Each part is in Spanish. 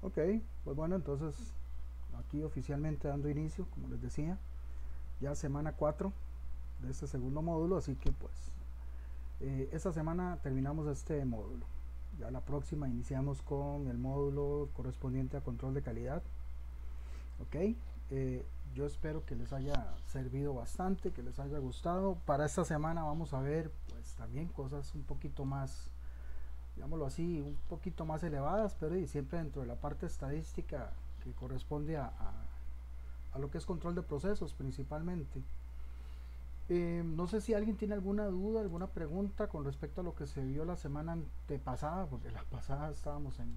Ok, pues bueno, entonces aquí oficialmente dando inicio, como les decía, ya semana 4 de este segundo módulo, así que pues esta semana terminamos este módulo. Ya la próxima iniciamos con el módulo correspondiente a control de calidad. Ok, yo espero que les haya servido bastante, que les haya gustado. Para esta semana vamos a ver pues también cosas un poquito más, digámoslo así, un poquito más elevadas, pero y siempre dentro de la parte estadística que corresponde a lo que es control de procesos principalmente. No sé si alguien tiene alguna duda, alguna pregunta con respecto a lo que se vio la semana antepasada, porque la pasada estábamos en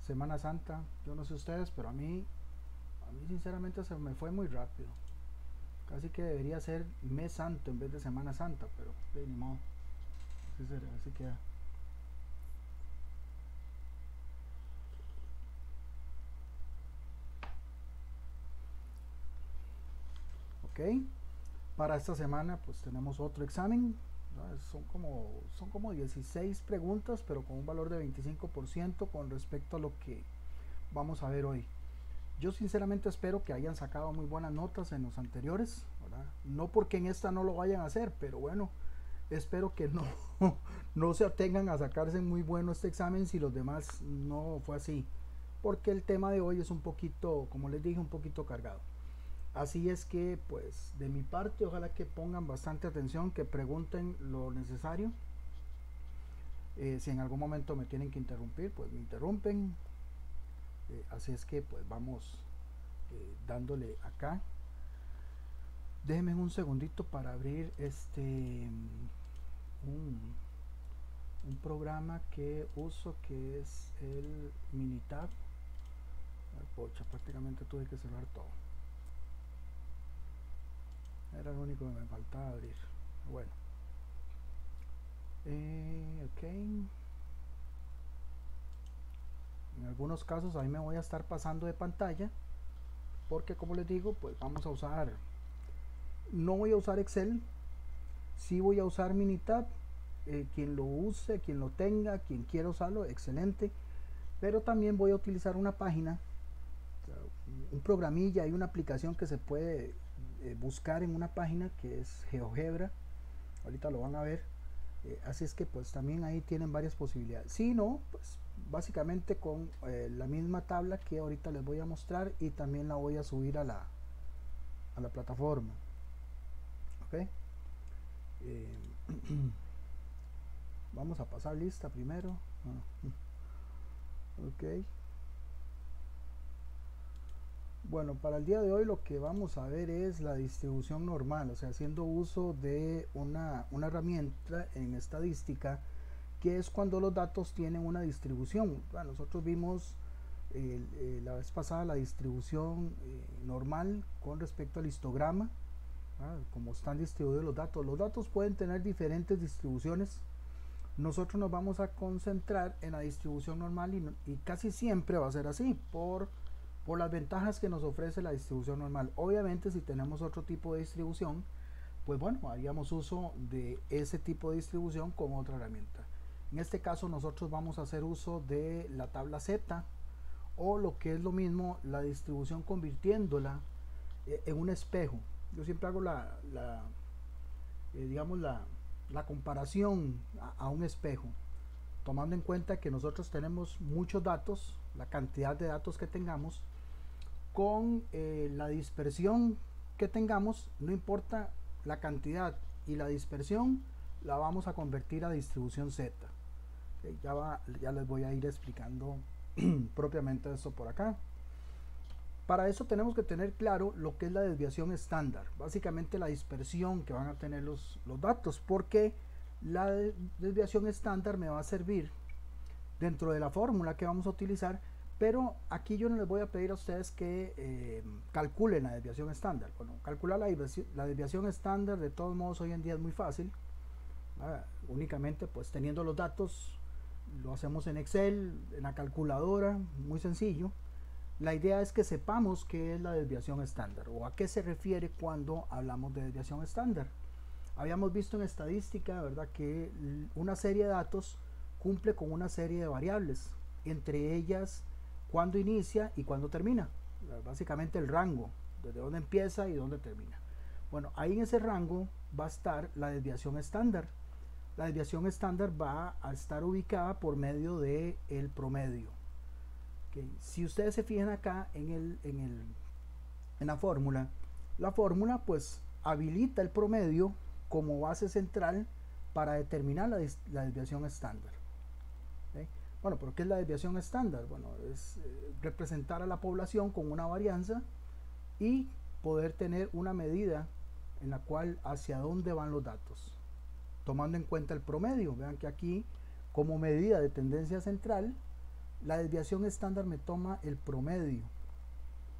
Semana Santa. Yo no sé ustedes, pero a mí sinceramente se me fue muy rápido. Casi que debería ser mes santo en vez de Semana Santa, pero ni modo, así queda. Ok, para esta semana pues tenemos otro examen. ¿No? Son como 16 preguntas, pero con un valor de 25% con respecto a lo que vamos a ver hoy. Yo sinceramente espero que hayan sacado muy buenas notas en los anteriores, ¿verdad? No porque en esta no lo vayan a hacer, pero bueno, espero que no, no se atengan a sacarse muy bueno este examen si los demás no fue así. Porque el tema de hoy es un poquito, como les dije, un poquito cargado. Así es que, pues, de mi parte, ojalá que pongan bastante atención, que pregunten lo necesario. Si en algún momento me tienen que interrumpir, pues me interrumpen. Así es que, pues, vamos dándole acá. Déjenme un segundito para abrir un programa que uso que es el Minitab. Pocha, prácticamente tuve que cerrar todo. Era lo único que me faltaba abrir. Bueno, ok. En algunos casos ahí me voy a estar pasando de pantalla porque como les digo, pues vamos a usar, no voy a usar Excel, sí voy a usar Minitab. Quien lo use, quien lo tenga, quien quiera usarlo, excelente. Pero también voy a utilizar una página, un programilla y una aplicación que se puede buscar en una página que es GeoGebra. Ahorita lo van a ver. Así es que pues también ahí tienen varias posibilidades. Si no, pues básicamente con la misma tabla que ahorita les voy a mostrar y también la voy a subir a la plataforma. Ok. Eh, vamos a pasar lista primero. Ok. Bueno, para el día de hoy lo que vamos a ver es la distribución normal, o sea, haciendo uso de una herramienta en estadística, que es cuando los datos tienen una distribución. Bueno, nosotros vimos la vez pasada la distribución normal con respecto al histograma, como están distribuidos los datos. Los datos pueden tener diferentes distribuciones. Nosotros nos vamos a concentrar en la distribución normal y casi siempre va a ser así por las ventajas que nos ofrece la distribución normal. Obviamente si tenemos otro tipo de distribución, pues bueno, haríamos uso de ese tipo de distribución con otra herramienta. En este caso nosotros vamos a hacer uso de la tabla Z, o lo que es lo mismo, la distribución convirtiéndola en un espejo. Yo siempre hago digamos la comparación a un espejo, tomando en cuenta que nosotros tenemos muchos datos, la cantidad de datos que tengamos, con la dispersión que tengamos, no importa la cantidad y la dispersión, la vamos a convertir a distribución Z. Ya les voy a ir explicando propiamente esto por acá. Para eso tenemos que tener claro lo que es la desviación estándar, básicamente la dispersión que van a tener los datos, porque la desviación estándar me va a servir dentro de la fórmula que vamos a utilizar, pero aquí yo no les voy a pedir a ustedes que calculen la desviación estándar. Bueno, calcular la desviación estándar de todos modos hoy en día es muy fácil. Únicamente pues teniendo los datos lo hacemos en Excel, en la calculadora, muy sencillo. La idea es que sepamos qué es la desviación estándar o a qué se refiere cuando hablamos de desviación estándar. Habíamos visto en estadística, ¿verdad?, que una serie de datos cumple con una serie de variables, entre ellas cuándo inicia y cuándo termina. Básicamente el rango, desde dónde empieza y dónde termina. Bueno, ahí en ese rango va a estar la desviación estándar. La desviación estándar va a estar ubicada por medio de el promedio. Okay. Si ustedes se fijan acá en la fórmula pues habilita el promedio como base central para determinar la desviación estándar. ¿Okay? Bueno, ¿pero qué es la desviación estándar? Bueno, es representar a la población con una varianza y poder tener una medida en la cual hacia dónde van los datos, tomando en cuenta el promedio. Vean que aquí, como medida de tendencia central, la desviación estándar me toma el promedio.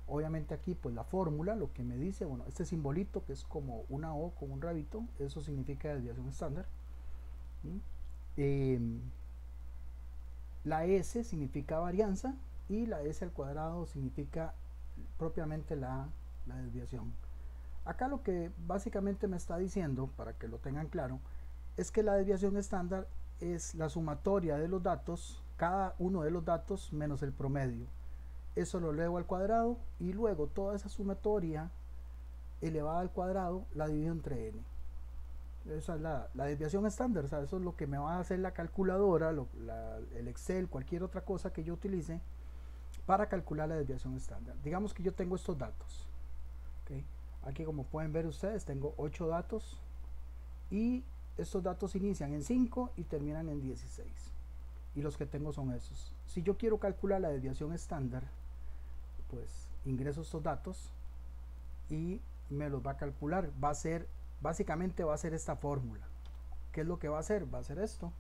Obviamente aquí pues la fórmula lo que me dice, bueno, este simbolito que es como una O con un rabito, eso significa desviación estándar. La S significa varianza y la S al cuadrado significa propiamente la desviación. Acá lo que básicamente me está diciendo, para que lo tengan claro, es que la desviación estándar es la sumatoria de los datos, cada uno de los datos menos el promedio. Eso lo elevo al cuadrado y luego toda esa sumatoria elevada al cuadrado la divido entre n. Esa es la desviación estándar, o sea, eso es lo que me va a hacer la calculadora, el Excel, cualquier otra cosa que yo utilice para calcular la desviación estándar. Digamos que yo tengo estos datos. ¿Okay? Aquí, como pueden ver ustedes, tengo 8 datos y estos datos inician en 5 y terminan en 16. Y los que tengo son esos. Si yo quiero calcular la desviación estándar, pues ingreso estos datos y me los va a calcular. Básicamente va a ser esta fórmula. ¿Qué es lo que va a hacer? Va a hacer esto.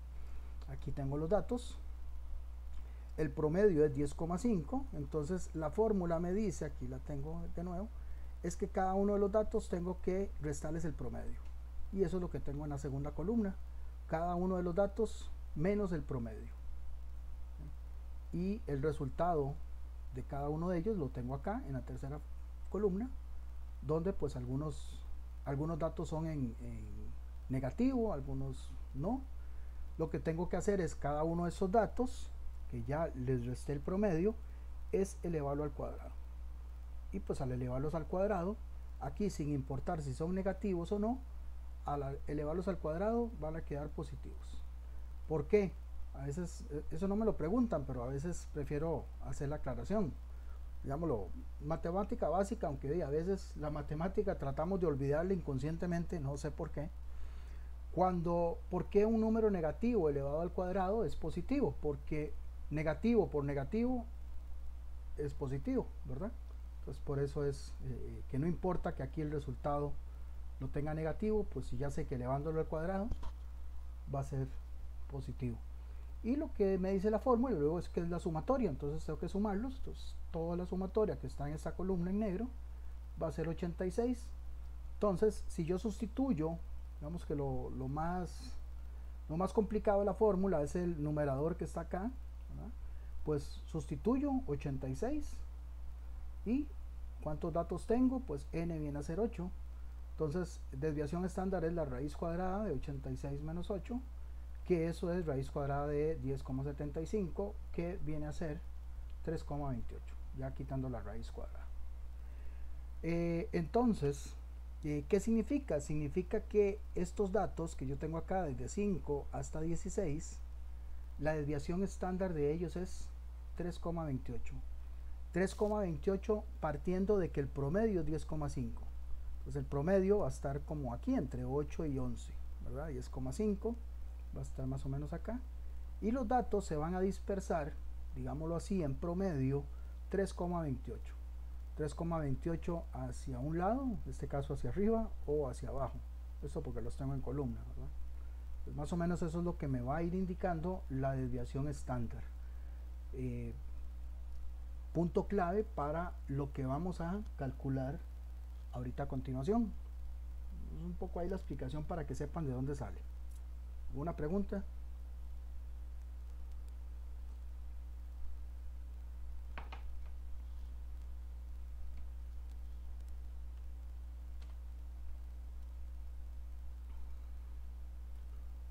Aquí tengo los datos. El promedio es 10,5. Entonces la fórmula me dice, aquí la tengo de nuevo, es que cada uno de los datos tengo que restarles el promedio. Y eso es lo que tengo en la segunda columna. Cada uno de los datos menos el promedio. Y el resultado de cada uno de ellos lo tengo acá en la tercera columna, donde pues algunos datos son en negativo, algunos no. Lo que tengo que hacer es cada uno de esos datos, que ya les resté el promedio, es elevarlo al cuadrado. Y pues al elevarlos al cuadrado, aquí sin importar si son negativos o no, al elevarlos al cuadrado van a quedar positivos. ¿Por qué? A veces, eso no me lo preguntan, pero a veces prefiero hacer la aclaración. Digámoslo, matemática básica, aunque a veces la matemática tratamos de olvidarla inconscientemente, no sé por qué. ¿Por qué un número negativo elevado al cuadrado es positivo? Porque negativo por negativo es positivo, ¿verdad? Entonces por eso es que no importa que aquí el resultado lo tenga negativo, pues si ya sé que elevándolo al cuadrado va a ser positivo. Y lo que me dice la fórmula luego es que es la sumatoria, entonces tengo que sumarlos. Entonces toda la sumatoria que está en esta columna en negro va a ser 86. Entonces si yo sustituyo, digamos que lo más complicado de la fórmula es el numerador que está acá, ¿verdad? Pues sustituyo 86 y ¿cuántos datos tengo? Pues n viene a ser 8. Entonces desviación estándar es la raíz cuadrada de 86 menos 8, que eso es raíz cuadrada de 10,75, que viene a ser 3,28, ya quitando la raíz cuadrada. Entonces, ¿qué significa? Significa que estos datos que yo tengo acá, desde 5 hasta 16, la desviación estándar de ellos es 3,28. 3,28 partiendo de que el promedio es 10,5. Entonces el promedio va a estar como aquí, entre 8 y 11, ¿verdad? 10,5 va a estar más o menos acá. Y los datos se van a dispersar, digámoslo así, en promedio 3,28. 3,28 hacia un lado, en este caso hacia arriba o hacia abajo. Esto porque los tengo en columna, ¿verdad? Pues más o menos eso es lo que me va a ir indicando la desviación estándar. Punto clave para lo que vamos a calcular ahorita a continuación. Es un poco ahí la explicación para que sepan de dónde sale. ¿Alguna pregunta?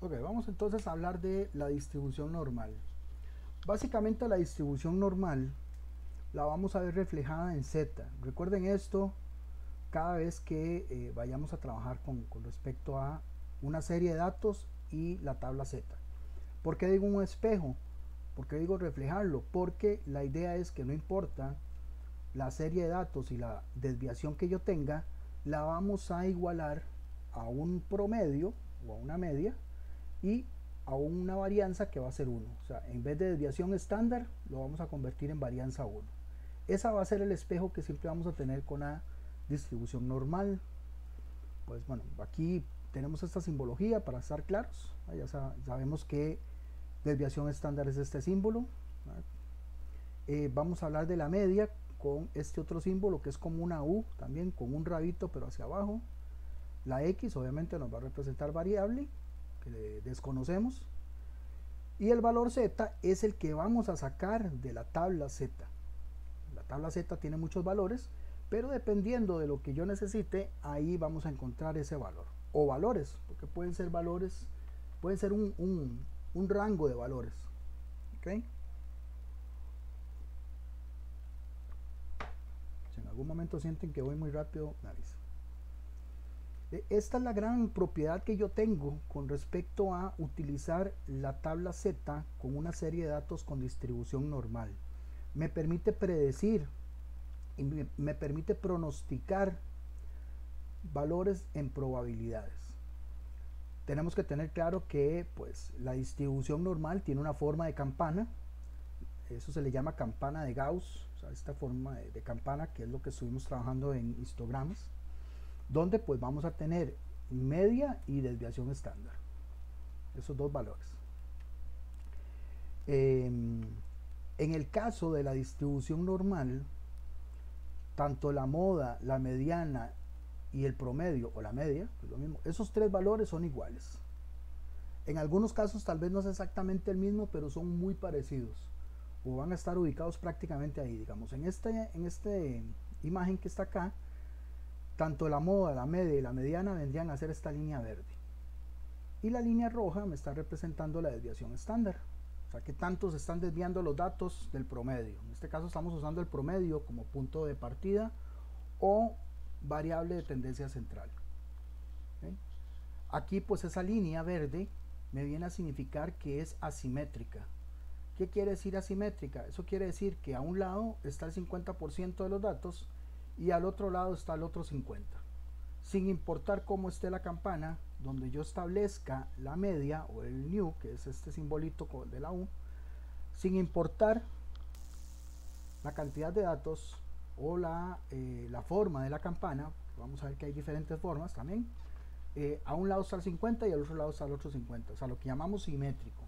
Ok, vamos entonces a hablar de la distribución normal. Básicamente la distribución normal la vamos a ver reflejada en Z. Recuerden esto cada vez que vayamos a trabajar con respecto a una serie de datos y la tabla Z. ¿Por qué digo un espejo? ¿Por qué digo reflejarlo? Porque la idea es que no importa la serie de datos y la desviación que yo tenga, la vamos a igualar a un promedio o a una media y a una varianza que va a ser 1. O sea, en vez de desviación estándar, lo vamos a convertir en varianza 1. Esa va a ser el espejo que siempre vamos a tener con la distribución normal. Pues bueno, aquí tenemos esta simbología para estar claros. Ya sabemos que desviación estándar es este símbolo. Vamos a hablar de la media con este otro símbolo que es como una U, también con un rabito pero hacia abajo. La X obviamente nos va a representar variable que desconocemos, y el valor Z es el que vamos a sacar de la tabla Z. La tabla Z tiene muchos valores, pero dependiendo de lo que yo necesite, ahí vamos a encontrar ese valor, o valores, porque pueden ser valores, pueden ser un rango de valores. ¿Okay? Si en algún momento sienten que voy muy rápido, me avisan. Esta es la gran propiedad que yo tengo con respecto a utilizar la tabla Z con una serie de datos con distribución normal. Me permite predecir y me permite pronosticar valores en probabilidades. Tenemos que tener claro que pues, la distribución normal tiene una forma de campana. Eso se le llama campana de Gauss, o sea, esta forma de campana, que es lo que estuvimos trabajando en histogramas, donde pues vamos a tener media y desviación estándar, esos dos valores. En el caso de la distribución normal, tanto la moda, la mediana y el promedio o la media, es lo mismo, esos tres valores son iguales. En algunos casos tal vez no es exactamente el mismo, pero son muy parecidos o van a estar ubicados prácticamente ahí. Digamos, en esta imagen que está acá, tanto la moda, la media y la mediana vendrían a ser esta línea verde, y la línea roja me está representando la desviación estándar, o sea que tanto se están desviando los datos del promedio. En este caso estamos usando el promedio como punto de partida o variable de tendencia central. ¿Okay? Aquí pues esa línea verde me viene a significar que es asimétrica. ¿Qué quiere decir asimétrica? Eso quiere decir que a un lado está el 50% de los datos y al otro lado está el otro 50%. Sin importar cómo esté la campana, donde yo establezca la media o el new, que es este simbolito de la U, sin importar la cantidad de datos o la forma de la campana, vamos a ver que hay diferentes formas también, a un lado está el 50 y al otro lado está el otro 50, o sea, lo que llamamos simétrico.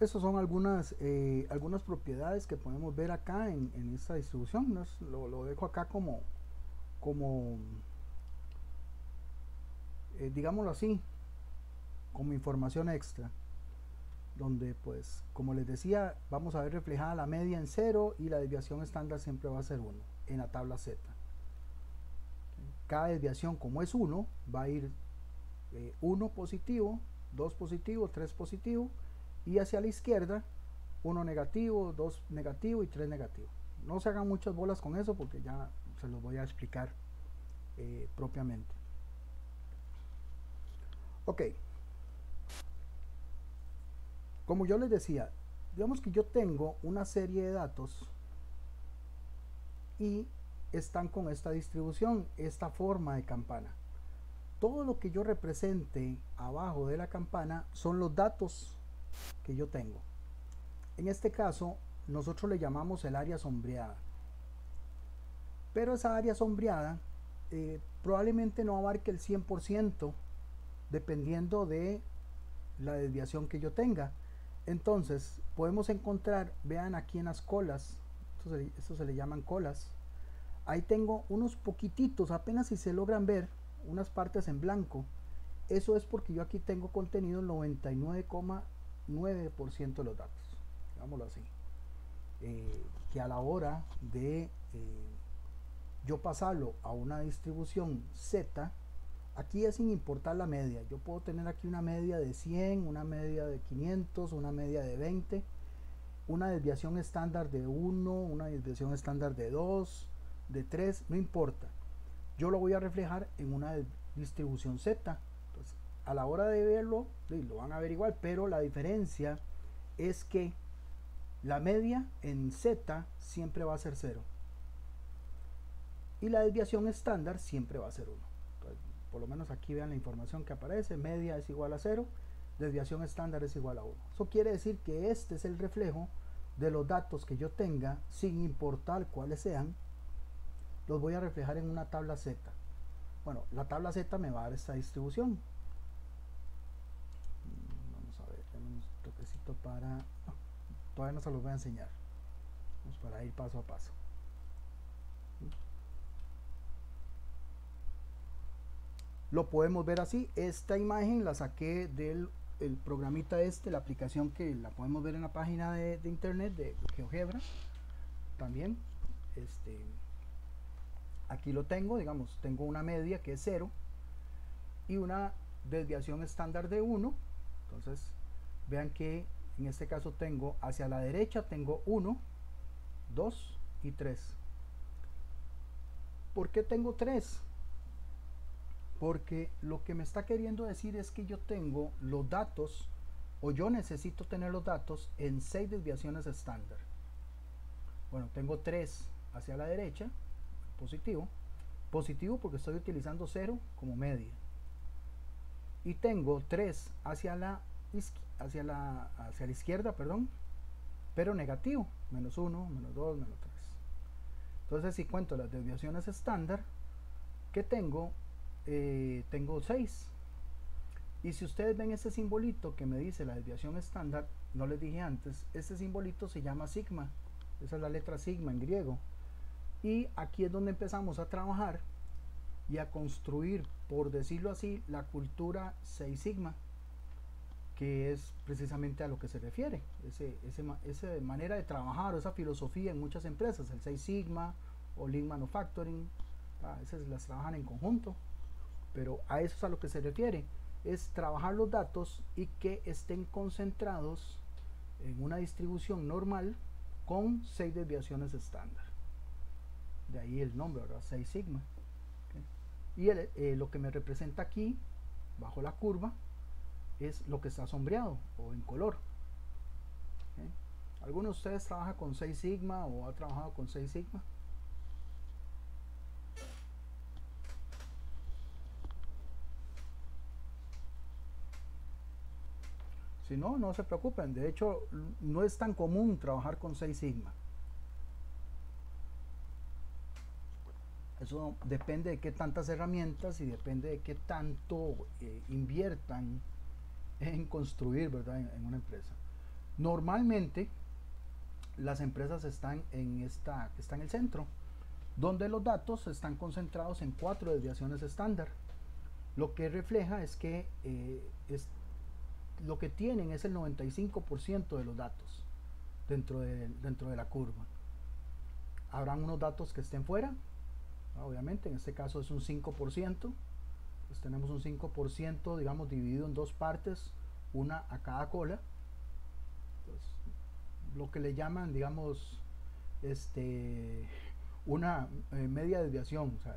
Estas son algunas propiedades que podemos ver acá en esta distribución. Lo dejo acá como digámoslo así, como información extra, donde pues como les decía, vamos a ver reflejada la media en 0 y la desviación estándar siempre va a ser 1 en la tabla Z. Cada desviación, como es 1, va a ir 1 positivo, 2 positivo, 3 positivo, y hacia la izquierda 1 negativo, 2 negativo y 3 negativo. No se hagan muchas bolas con eso porque ya se los voy a explicar propiamente. Ok, como yo les decía, digamos que yo tengo una serie de datos y están con esta distribución, esta forma de campana. Todo lo que yo represente abajo de la campana son los datos que yo tengo. En este caso nosotros le llamamos el área sombreada, pero esa área sombreada probablemente no abarque el 100% dependiendo de la desviación que yo tenga. Entonces podemos encontrar, vean aquí en las colas, esto se le llaman colas, ahí tengo unos poquititos, apenas si se logran ver unas partes en blanco. Eso es porque yo aquí tengo contenido el 99,9% de los datos, digámoslo así, que a la hora de yo pasarlo a una distribución Z, aquí es sin importar la media. Yo puedo tener aquí una media de 100, una media de 500, una media de 20, una desviación estándar de 1, una desviación estándar de 2, de 3, no importa. Yo lo voy a reflejar en una distribución Z. Entonces, a la hora de verlo, lo van a ver igual, pero la diferencia es que la media en Z siempre va a ser 0. Y la desviación estándar siempre va a ser 1. Entonces, por lo menos aquí vean la información que aparece. Media es igual a 0. Desviación estándar es igual a 1. Eso quiere decir que este es el reflejo de los datos que yo tenga, sin importar cuáles sean. Los voy a reflejar en una tabla Z. Bueno, la tabla Z me va a dar esta distribución. Vamos a ver, un toquecito para... No, todavía no se los voy a enseñar. Vamos para ir paso a paso. Lo podemos ver así. Esta imagen la saqué del programita la aplicación que la podemos ver en la página de internet de GeoGebra. También aquí lo tengo, digamos, tengo una media que es 0 y una desviación estándar de 1. Entonces vean que en este caso tengo hacia la derecha tengo 1, 2 y 3. ¿Por qué tengo 3? Porque lo que me está queriendo decir es que yo tengo los datos, o yo necesito tener los datos en 6 desviaciones estándar. Bueno, tengo 3 hacia la derecha, positivo porque estoy utilizando 0 como media, y tengo 3 hacia la izquierda, perdón, pero negativo, menos 1, menos 2, menos 3. Entonces, si cuento las desviaciones estándar que tengo 6. Y si ustedes ven ese simbolito que me dice la desviación estándar, no les dije antes, este simbolito se llama sigma. Esa es la letra sigma en griego. Y aquí es donde empezamos a trabajar y a construir, por decirlo así, la cultura 6 sigma, que es precisamente a lo que se refiere, esa manera de trabajar, o esa filosofía en muchas empresas, el 6 sigma o Lean Manufacturing, a veces las trabajan en conjunto, pero a eso es a lo que se refiere, es trabajar los datos y que estén concentrados en una distribución normal con 6 desviaciones estándar. De ahí el nombre, ¿verdad? 6 sigma. ¿Okay? Y lo que me representa aquí, bajo la curva, es lo que está sombreado o en color. ¿Okay? ¿Alguno de ustedes trabaja con 6 sigma o ha trabajado con 6 sigma? Si no, no se preocupen. De hecho, no es tan común trabajar con 6 sigma. Eso depende de qué tantas herramientas y depende de qué tanto inviertan en construir, ¿verdad? En una empresa. Normalmente, las empresas están en el centro, donde los datos están concentrados en 4 desviaciones estándar. Lo que refleja es que lo que tienen es el 95% de los datos dentro de la curva. Habrán unos datos que estén fuera, obviamente, en este caso es un 5%, pues tenemos un 5%, digamos, dividido en dos partes, una a cada cola. Pues, lo que le llaman, digamos, una media desviación, o sea,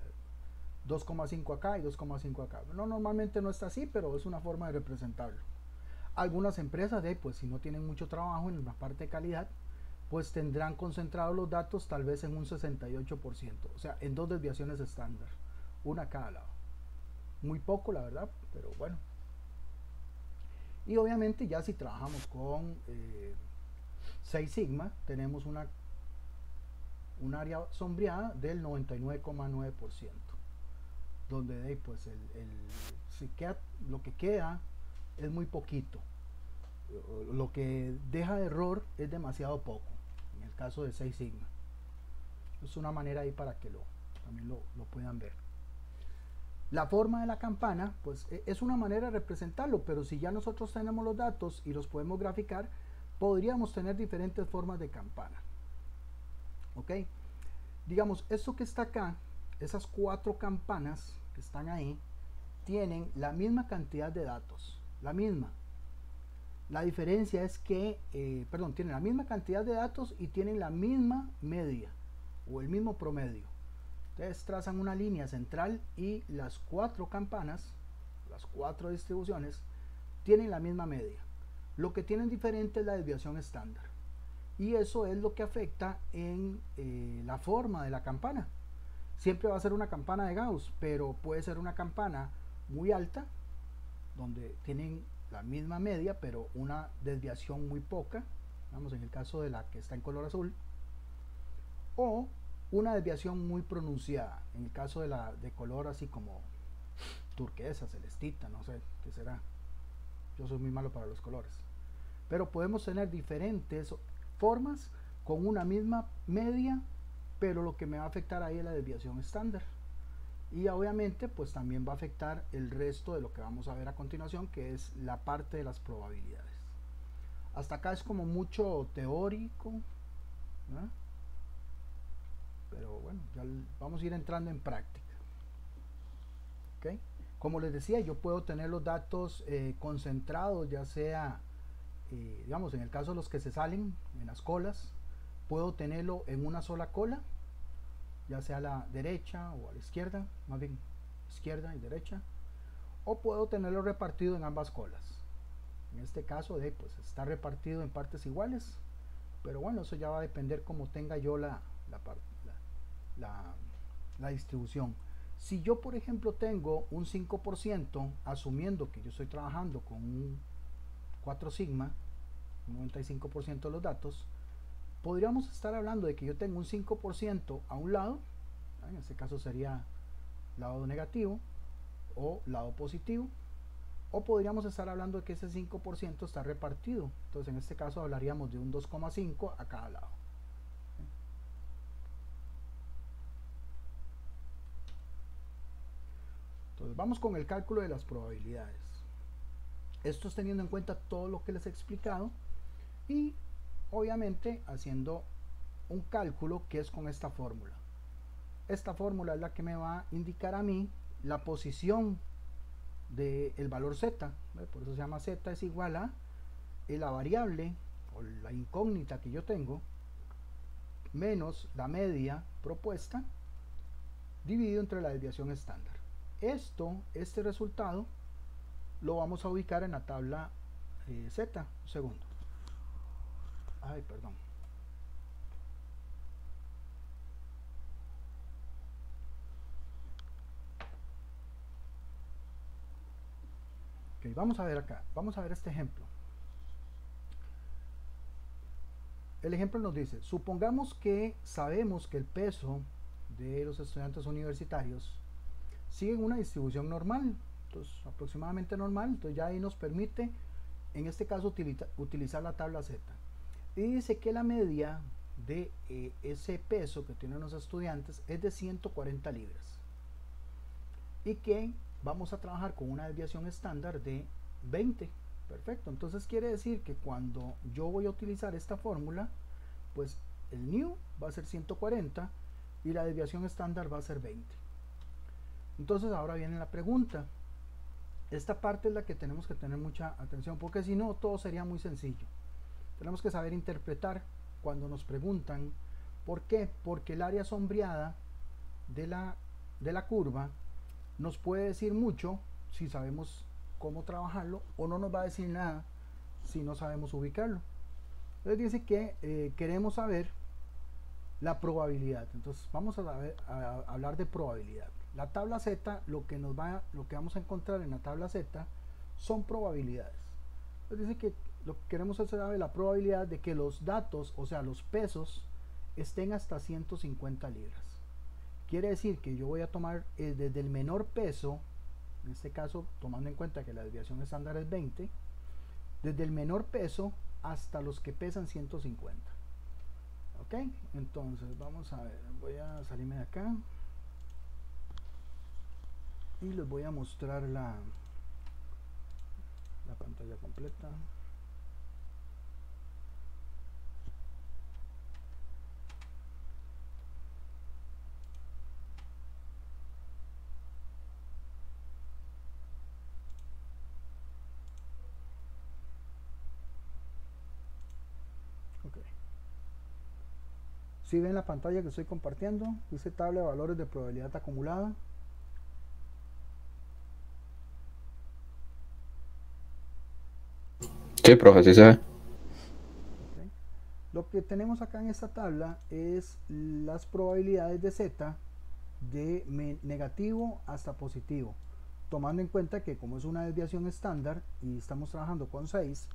2,5 acá y 2,5 acá. No, normalmente no está así, pero es una forma de representarlo. Algunas empresas, pues si no tienen mucho trabajo en la parte de calidad, pues tendrán concentrados los datos tal vez en un 68%, o sea, en 2 desviaciones estándar, una a cada lado. Muy poco, la verdad, pero bueno. Y obviamente ya si trabajamos con 6 sigma, tenemos un área sombreada del 99,9%, donde pues lo que queda es muy poquito. Lo que deja de error es demasiado poco, en el caso de 6 sigma. Es una manera ahí para que también lo puedan ver. La forma de la campana, pues es una manera de representarlo, pero si ya nosotros tenemos los datos y los podemos graficar, podríamos tener diferentes formas de campana. ¿Ok? Digamos, esto que está acá, esas 4 campanas que están ahí, tienen la misma cantidad de datos, la misma. La diferencia es que, tienen la misma cantidad de datos y tienen la misma media o el mismo promedio. Ustedes trazan una línea central y las 4 campanas, las 4 distribuciones, tienen la misma media. Lo que tienen diferente es la desviación estándar. Y eso es lo que afecta en la forma de la campana. Siempre va a ser una campana de Gauss, pero puede ser una campana muy alta, donde tienen la misma media, pero una desviación muy poca, vamos, en el caso de la que está en color azul, o una desviación muy pronunciada, en el caso de la de color así como turquesa, celestita, no sé qué será. Yo soy muy malo para los colores. Pero podemos tener diferentes formas con una misma media, pero lo que me va a afectar ahí es la desviación estándar. Y obviamente pues también va a afectar el resto de lo que vamos a ver a continuación, que es la parte de las probabilidades. Hasta acá es como mucho teórico, ¿no? Pero bueno, ya vamos a ir entrando en práctica. ¿Okay? Como les decía, yo puedo tener los datos concentrados, ya sea, digamos, en el caso de los que se salen en las colas, puedo tenerlo en una sola cola, ya sea a la derecha o a la izquierda, más bien izquierda y derecha, o puedo tenerlo repartido en ambas colas. En este caso, pues está repartido en partes iguales, pero bueno, eso ya va a depender cómo tenga yo la distribución. Si yo, por ejemplo, tengo un 5%, asumiendo que yo estoy trabajando con un 4 sigma, 95% de los datos, podríamos estar hablando de que yo tengo un 5% a un lado, en este caso sería lado negativo o lado positivo, o podríamos estar hablando de que ese 5% está repartido. Entonces en este caso hablaríamos de un 2,5 a cada lado. Entonces vamos con el cálculo de las probabilidades. Esto es teniendo en cuenta todo lo que les he explicado y obviamente haciendo un cálculo que es con esta fórmula. Esta fórmula es la que me va a indicar a mí la posición del valor z, por eso se llama z es igual a la variable o la incógnita que yo tengo menos la media propuesta dividido entre la desviación estándar. Este resultado lo vamos a ubicar en la tabla z. Un segundo. Ay, perdón. Ok, vamos a ver acá. Vamos a ver este ejemplo. El ejemplo nos dice, supongamos que sabemos que el peso de los estudiantes universitarios sigue una distribución normal, entonces aproximadamente normal, entonces ya ahí nos permite, en este caso, utilizar la tabla Z. Y dice que la media de ese peso que tienen los estudiantes es de 140 libras. Y que vamos a trabajar con una desviación estándar de 20. Perfecto, entonces quiere decir que cuando yo voy a utilizar esta fórmula, pues el new va a ser 140 y la desviación estándar va a ser 20. Entonces ahora viene la pregunta. Esta parte es la que tenemos que tener mucha atención, porque si no, todo sería muy sencillo. Tenemos que saber interpretar cuando nos preguntan. ¿Por qué? Porque el área sombreada de la curva nos puede decir mucho si sabemos cómo trabajarlo, o no nos va a decir nada si no sabemos ubicarlo. Entonces dice que queremos saber la probabilidad. Entonces vamos a hablar de probabilidad. La tabla Z, lo que vamos a encontrar en la tabla Z son probabilidades. Entonces dice que lo que queremos es saber la probabilidad de que los datos, o sea los pesos, estén hasta 150 libras. Quiere decir que yo voy a tomar desde el menor peso, en este caso tomando en cuenta que la desviación estándar es 20, desde el menor peso hasta los que pesan 150. Ok, entonces vamos a ver, voy a salirme de acá y les voy a mostrar la pantalla completa. Si ven la pantalla que estoy compartiendo, dice tabla de valores de probabilidad acumulada. Sí, profe, sí se ve. ¿Okay? Lo que tenemos acá en esta tabla es las probabilidades de Z de negativo hasta positivo, tomando en cuenta que como es una desviación estándar y estamos trabajando con 6,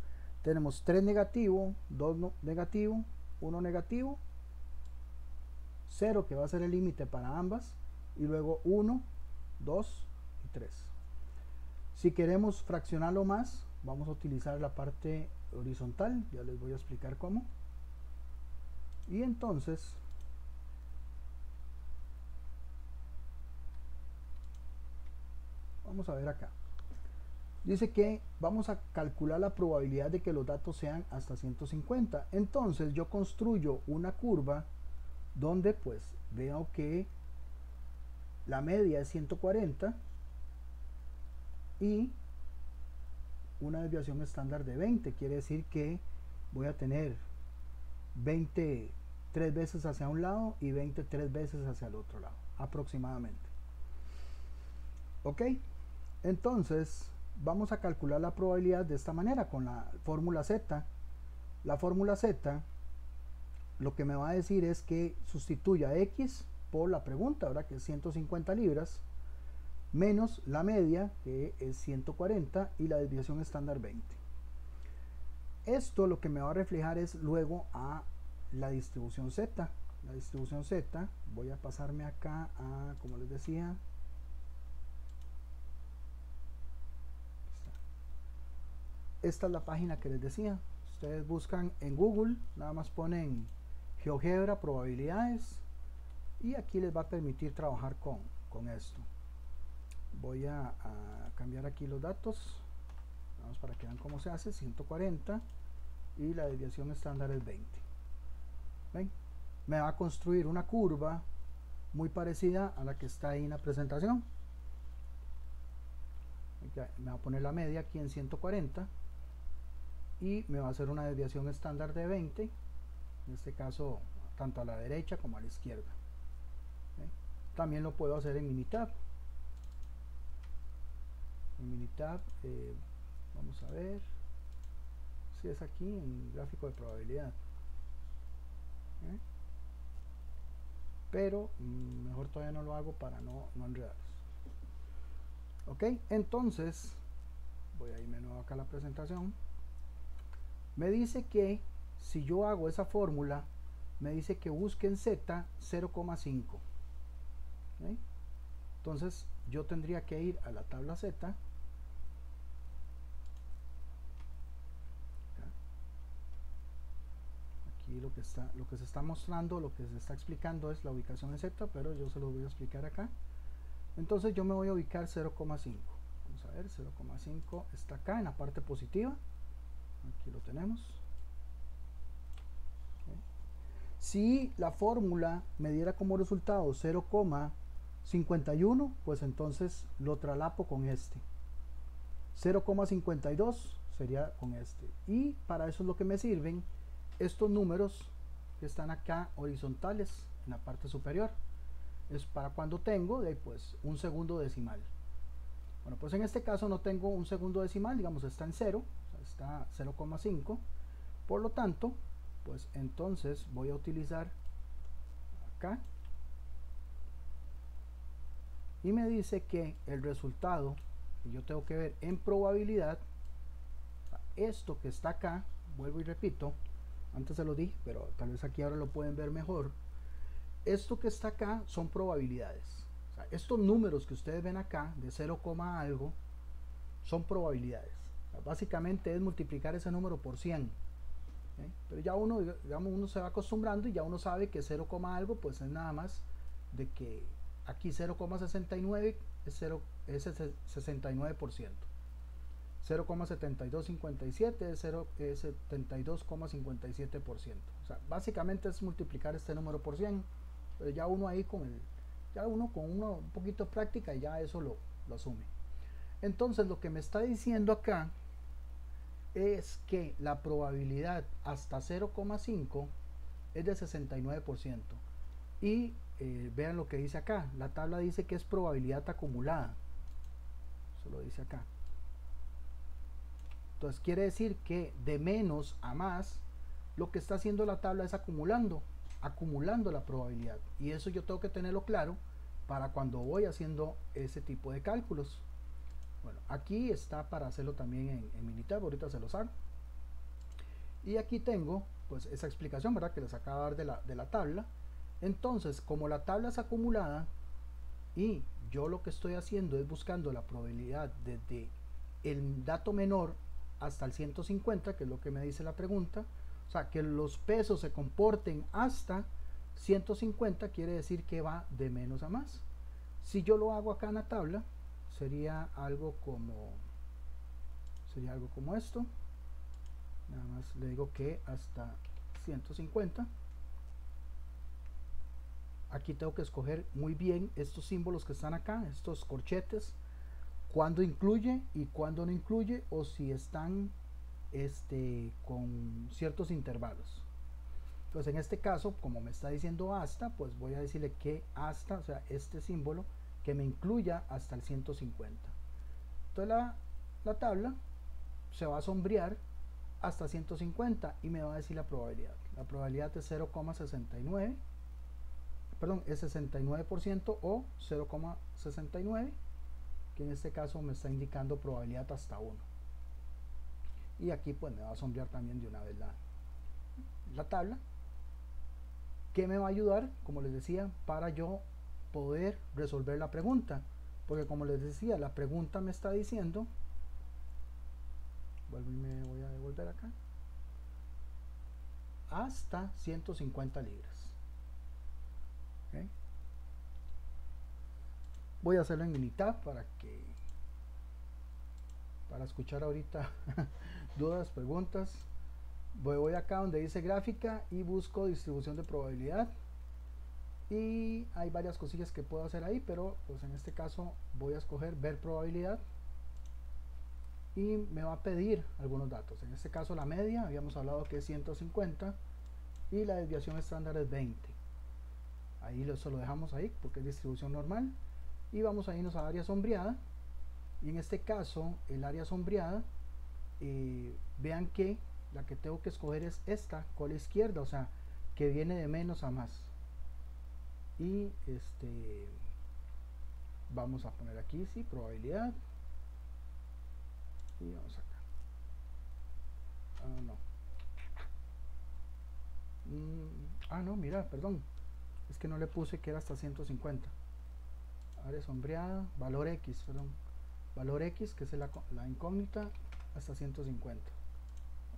tenemos 3 negativo, 2 negativo, 1 negativo, 0 que va a ser el límite para ambas, y luego 1, 2 y 3. Si queremos fraccionarlo más, vamos a utilizar la parte horizontal, ya les voy a explicar cómo. Y entonces vamos a ver acá. Dice que vamos a calcular la probabilidad de que los datos sean hasta 150. Entonces yo construyo una curva donde pues veo que la media es 140 y una desviación estándar de 20. Quiere decir que voy a tener 20 3 veces hacia un lado y 20 3 veces hacia el otro lado, aproximadamente. Ok, entonces vamos a calcular la probabilidad de esta manera con la fórmula Z. La fórmula Z lo que me va a decir es que sustituya X por la pregunta, ahora que es 150 libras, menos la media, que es 140, y la desviación estándar 20. Esto lo que me va a reflejar es luego a la distribución Z. La distribución Z, voy a pasarme acá a, como les decía, esta es la página que les decía. Ustedes buscan en Google, nada más ponen GeoGebra probabilidades y aquí les va a permitir trabajar con esto. Voy a cambiar aquí los datos, vamos para que vean cómo se hace. 140 y la desviación estándar es 20. ¿Ven? Me va a construir una curva muy parecida a la que está ahí en la presentación. Me va a poner la media aquí en 140 y me va a hacer una desviación estándar de 20, en este caso tanto a la derecha como a la izquierda. ¿Ven? También lo puedo hacer en Minitab. En Minitab, vamos a ver si es aquí en gráfico de probabilidad. Pero mejor todavía no lo hago para no enredarlos. Ok, entonces voy a irme nuevo acá a la presentación. Me dice que si yo hago esa fórmula, me dice que busque en Z 0,5. ¿Okay? Entonces yo tendría que ir a la tabla Z. Aquí lo que se está mostrando, lo que se está explicando es la ubicación en Z, pero yo se lo voy a explicar acá. Entonces yo me voy a ubicar 0,5. Vamos a ver, 0,5 está acá en la parte positiva. Aquí lo tenemos. Okay. Si la fórmula me diera como resultado 0,51, pues entonces lo traslapo con este. 0,52 sería con este. Y para eso es lo que me sirven estos números que están acá horizontales en la parte superior. Es para cuando tengo pues un segundo decimal. Bueno, pues en este caso no tengo un segundo decimal, digamos está en 0, está 0,5. Por lo tanto, pues entonces voy a utilizar acá y me dice que el resultado que yo tengo que ver en probabilidad, esto que está acá, vuelvo y repito, antes se lo dije, pero tal vez aquí ahora lo pueden ver mejor. Esto que está acá son probabilidades. O sea, estos números que ustedes ven acá de 0, algo son probabilidades. O sea, básicamente es multiplicar ese número por 100. Pero ya uno, digamos, uno se va acostumbrando y ya uno sabe que 0, algo pues es nada más de que aquí 0,69 es, es el 69%. 0,7257 es 72,57%. O sea, básicamente es multiplicar este número por 100. Pero ya uno ahí con un poquito de práctica ya eso lo asume. Entonces lo que me está diciendo acá es que la probabilidad hasta 0,5 es de 69%. Y vean lo que dice acá, la tabla dice que es probabilidad acumulada, eso lo dice acá. Entonces quiere decir que de menos a más, lo que está haciendo la tabla es acumulando la probabilidad, y eso yo tengo que tenerlo claro para cuando voy haciendo ese tipo de cálculos. Bueno, aquí está para hacerlo también en Minitab, ahorita se los hago. Y aquí tengo pues esa explicación, ¿verdad?, que les acabo de dar de la tabla. Entonces, como la tabla es acumulada y yo lo que estoy haciendo es buscando la probabilidad desde el dato menor hasta el 150, que es lo que me dice la pregunta, o sea, que los pesos se comporten hasta 150, quiere decir que va de menos a más. Si yo lo hago acá en la tabla, sería algo como esto. Nada más le digo que hasta 150. Aquí tengo que escoger muy bien estos símbolos que están acá, estos corchetes, cuándo incluye y cuándo no incluye, o si están con ciertos intervalos. Entonces en este caso, como me está diciendo hasta, pues voy a decirle que hasta, o sea, este símbolo que me incluya hasta el 150. Entonces la tabla se va a sombrear hasta 150 y me va a decir la probabilidad. La probabilidad es 0,69, perdón, es 69% o 0,69, que en este caso me está indicando probabilidad hasta 1. Y aquí pues me va a sombrear también de una vez la tabla, que me va a ayudar, como les decía, para yo poder resolver la pregunta, porque como les decía, la pregunta me está diciendo, me voy a devolver acá, hasta 150 libras. ¿Okay? Voy a hacerlo en Minitab para escuchar ahorita dudas, preguntas. Voy acá donde dice gráfica y busco distribución de probabilidad, y hay varias cosillas que puedo hacer ahí, pero pues en este caso voy a escoger ver probabilidad y me va a pedir algunos datos. En este caso la media, habíamos hablado que es 150 y la desviación estándar es 20. Ahí eso lo dejamos ahí porque es distribución normal, y vamos a irnos a área sombreada. Y en este caso el área sombreada, vean que la que tengo que escoger es esta con la izquierda, o sea, que viene de menos a más. Y vamos a poner aquí, sí, probabilidad, y vamos acá. No, mira, perdón, es que no le puse que era hasta 150. Área sombreada, valor X, perdón, valor X, que es la incógnita, hasta 150.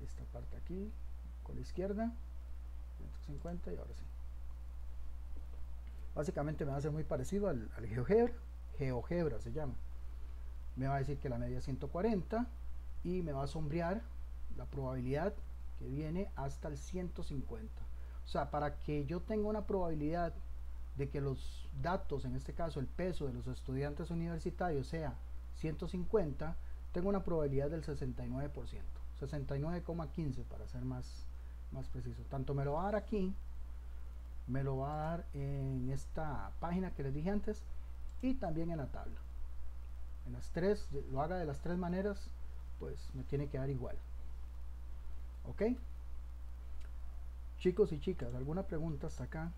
Esta parte aquí con la izquierda, 150, y ahora sí. Básicamente me va a ser muy parecido al GeoGebra se llama. Me va a decir que la media es 140 y me va a sombrear la probabilidad que viene hasta el 150. O sea, para que yo tenga una probabilidad de que los datos, en este caso el peso de los estudiantes universitarios sea 150, tengo una probabilidad del 69%, 69,15 para ser más preciso. Tanto me lo va a dar aquí, me lo va a dar en esta página que les dije antes, y también en la tabla. En las tres, lo haga de las tres maneras, pues me tiene que dar igual. Ok, chicos y chicas, ¿alguna pregunta hasta acá?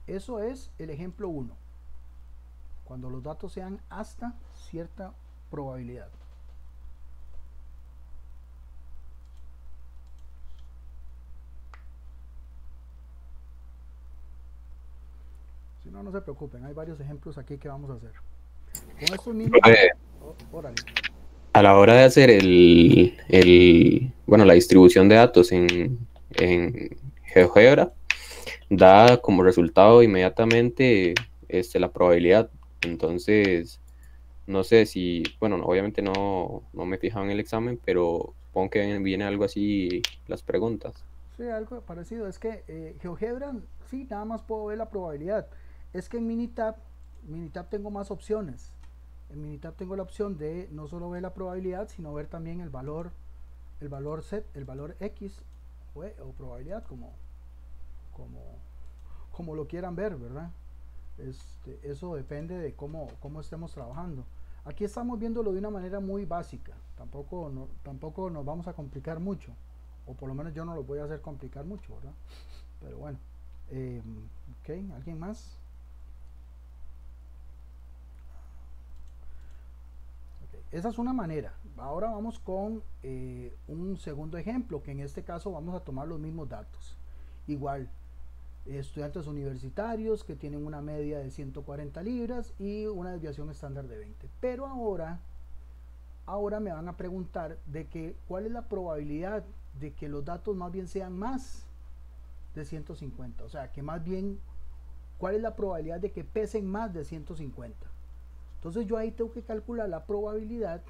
Eso es el ejemplo 1, cuando los datos sean hasta cierta probabilidad. Si no, no se preocupen, hay varios ejemplos aquí que vamos a hacer. Con estos mismos... órale. A la hora de hacer bueno, la distribución de datos en GeoGebra, da como resultado inmediatamente la probabilidad. Entonces, no sé si, bueno, obviamente no me he fijado en el examen, pero supongo que viene algo así las preguntas. Sí, algo parecido. Es que GeoGebra, sí, nada más puedo ver la probabilidad. Es que en Minitab tengo más opciones. En Minitab tengo la opción de no solo ver la probabilidad, sino ver también el valor set, el valor X o probabilidad, como lo quieran ver, ¿verdad? Eso depende de cómo estemos trabajando. Aquí estamos viéndolo de una manera muy básica, tampoco nos vamos a complicar mucho, o por lo menos yo no lo voy a hacer complicar mucho, ¿verdad? Pero bueno, ok, ¿alguien más? Okay. Esa es una manera. Ahora vamos con un segundo ejemplo, que en este caso vamos a tomar los mismos datos. Igual, estudiantes universitarios que tienen una media de 140 libras y una desviación estándar de 20. Pero ahora me van a preguntar de que cuál es la probabilidad de que los datos más bien sean más de 150. O sea, que más bien, ¿cuál es la probabilidad de que pesen más de 150? Entonces yo ahí tengo que calcular la probabilidad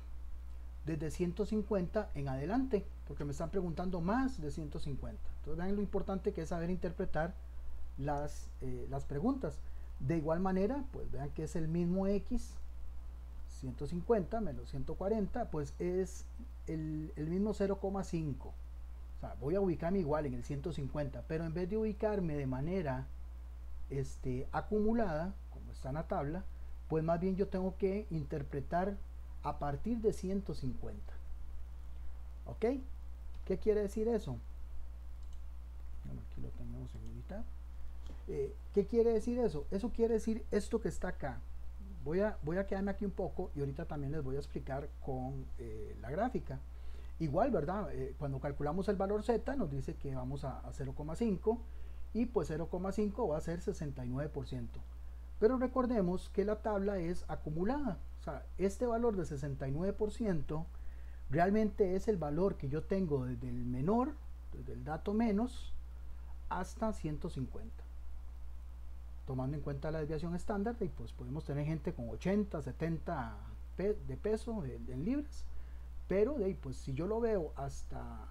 desde 150 en adelante, porque me están preguntando más de 150. Entonces vean lo importante que es saber interpretar las preguntas. De igual manera, pues vean que es el mismo X, 150 menos 140, pues es el mismo 0,5. O sea, voy a ubicarme igual en el 150, pero en vez de ubicarme de manera acumulada, como está en la tabla, pues más bien yo tengo que interpretar a partir de 150. ¿Ok? ¿Qué quiere decir eso? Bueno, aquí lo tenemos en mitad. ¿Qué quiere decir eso? Eso quiere decir esto que está acá. Voy a quedarme aquí un poco y ahorita también les voy a explicar con la gráfica. Igual, ¿verdad? Cuando calculamos el valor Z nos dice que vamos a 0,5 y pues 0,5 va a ser 69%. Pero recordemos que la tabla es acumulada. O sea, este valor de 69% realmente es el valor que yo tengo desde el menor, desde el dato menos, hasta 150. Tomando en cuenta la desviación estándar, y pues podemos tener gente con 80, 70 de peso en libras. Pero pues si yo lo veo hasta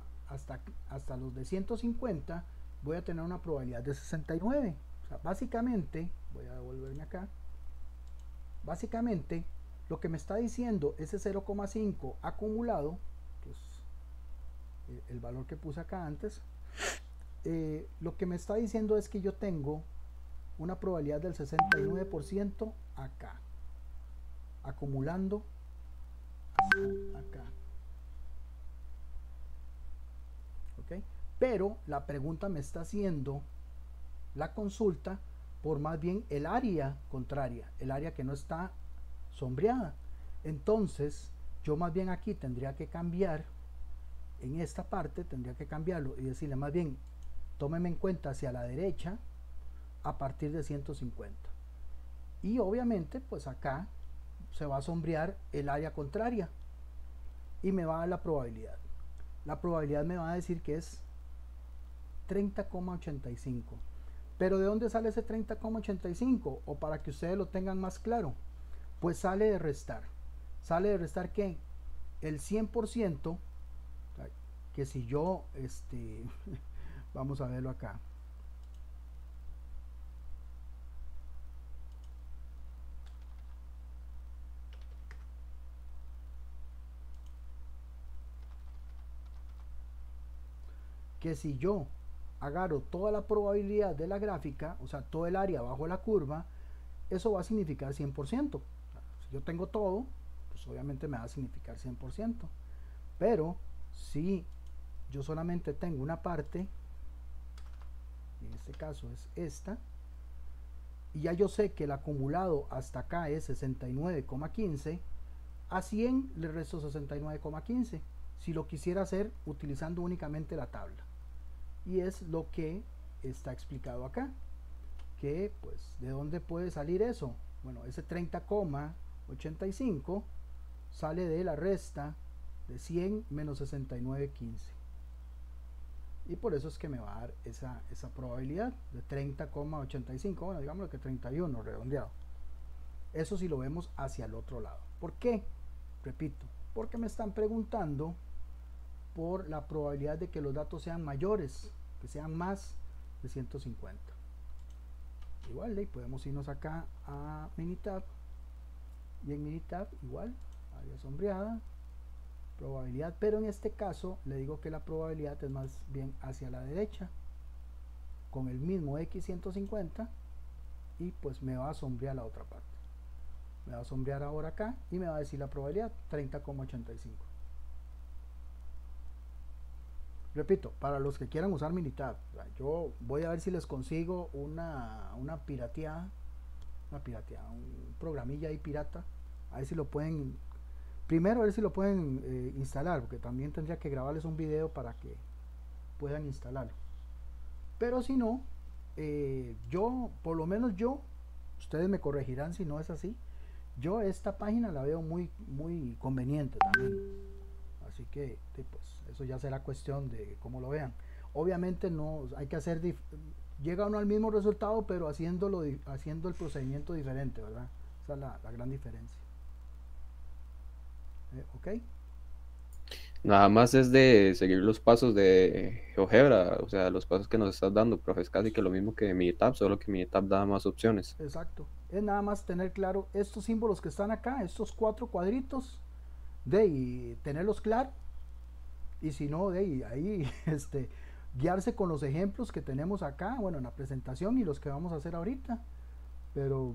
los de 150, voy a tener una probabilidad de 69. O sea, básicamente, voy a devolverme acá. Básicamente, lo que me está diciendo ese 0,5 acumulado, que es el valor que puse acá antes, lo que me está diciendo es que yo tengo una probabilidad del 69% acá, acumulando hasta acá. ¿Ok? Pero la pregunta me está haciendo la consulta por más bien el área contraria, el área que no está sombreada. Entonces yo más bien aquí tendría que cambiar, en esta parte tendría que cambiarlo y decirle más bien tómeme en cuenta hacia la derecha a partir de 150. Y obviamente pues acá se va a sombrear el área contraria y me va a dar la probabilidad. La probabilidad me va a decir que es 30,85. Pero ¿de dónde sale ese 30,85? O para que ustedes lo tengan más claro, pues sale de restar. ¿Sale de restar qué? El 100%, que si yo, vamos a verlo acá. Que si yo agarro toda la probabilidad de la gráfica, o sea, todo el área bajo la curva, eso va a significar 100%. Si yo tengo todo, pues obviamente me va a significar 100%. Pero si yo solamente tengo una parte, en este caso es esta, y ya yo sé que el acumulado hasta acá es 69,15, a 100 le resto 69,15 si lo quisiera hacer utilizando únicamente la tabla. Y es lo que está explicado acá, que pues de dónde puede salir eso. Bueno, ese 30,85 sale de la resta de 100 menos 69,15, y por eso es que me va a dar esa probabilidad de 30,85, bueno, digamos que 31 redondeado. Eso si lo vemos hacia el otro lado. ¿Por qué? Repito, porque me están preguntando por la probabilidad de que los datos sean mayores, que sean más de 150. Igual podemos irnos acá a Minitab Y en Minitab igual, área sombreada, probabilidad, pero en este caso le digo que la probabilidad es más bien hacia la derecha, con el mismo X150, y pues me va a sombrear la otra parte. Me va a sombrear ahora acá y me va a decir la probabilidad 30,85. Repito, para los que quieran usar Minitab, yo voy a ver si les consigo una pirateada, un programilla ahí pirata, a ver si lo pueden, primero a ver si lo pueden instalar, porque también tendría que grabarles un video para que puedan instalarlo. Pero si no, yo, por lo menos yo, ustedes me corregirán si no es así, yo esta página la veo muy conveniente también. Así que pues eso ya será cuestión de cómo lo vean. Obviamente no hay que hacer, llega uno al mismo resultado, pero haciendo el procedimiento diferente, ¿verdad? Esa es la gran diferencia. ¿Ok? Nada más es de seguir los pasos de GeoGebra, o sea, los pasos que nos estás dando, profe, es casi que lo mismo que Minitab, solo que Minitab da más opciones. Exacto. Es nada más tener claro estos símbolos que están acá, estos 4 cuadritos, y tenerlos claros. Y si no, ahí guiarse con los ejemplos que tenemos acá, bueno, en la presentación y los que vamos a hacer ahorita. Pero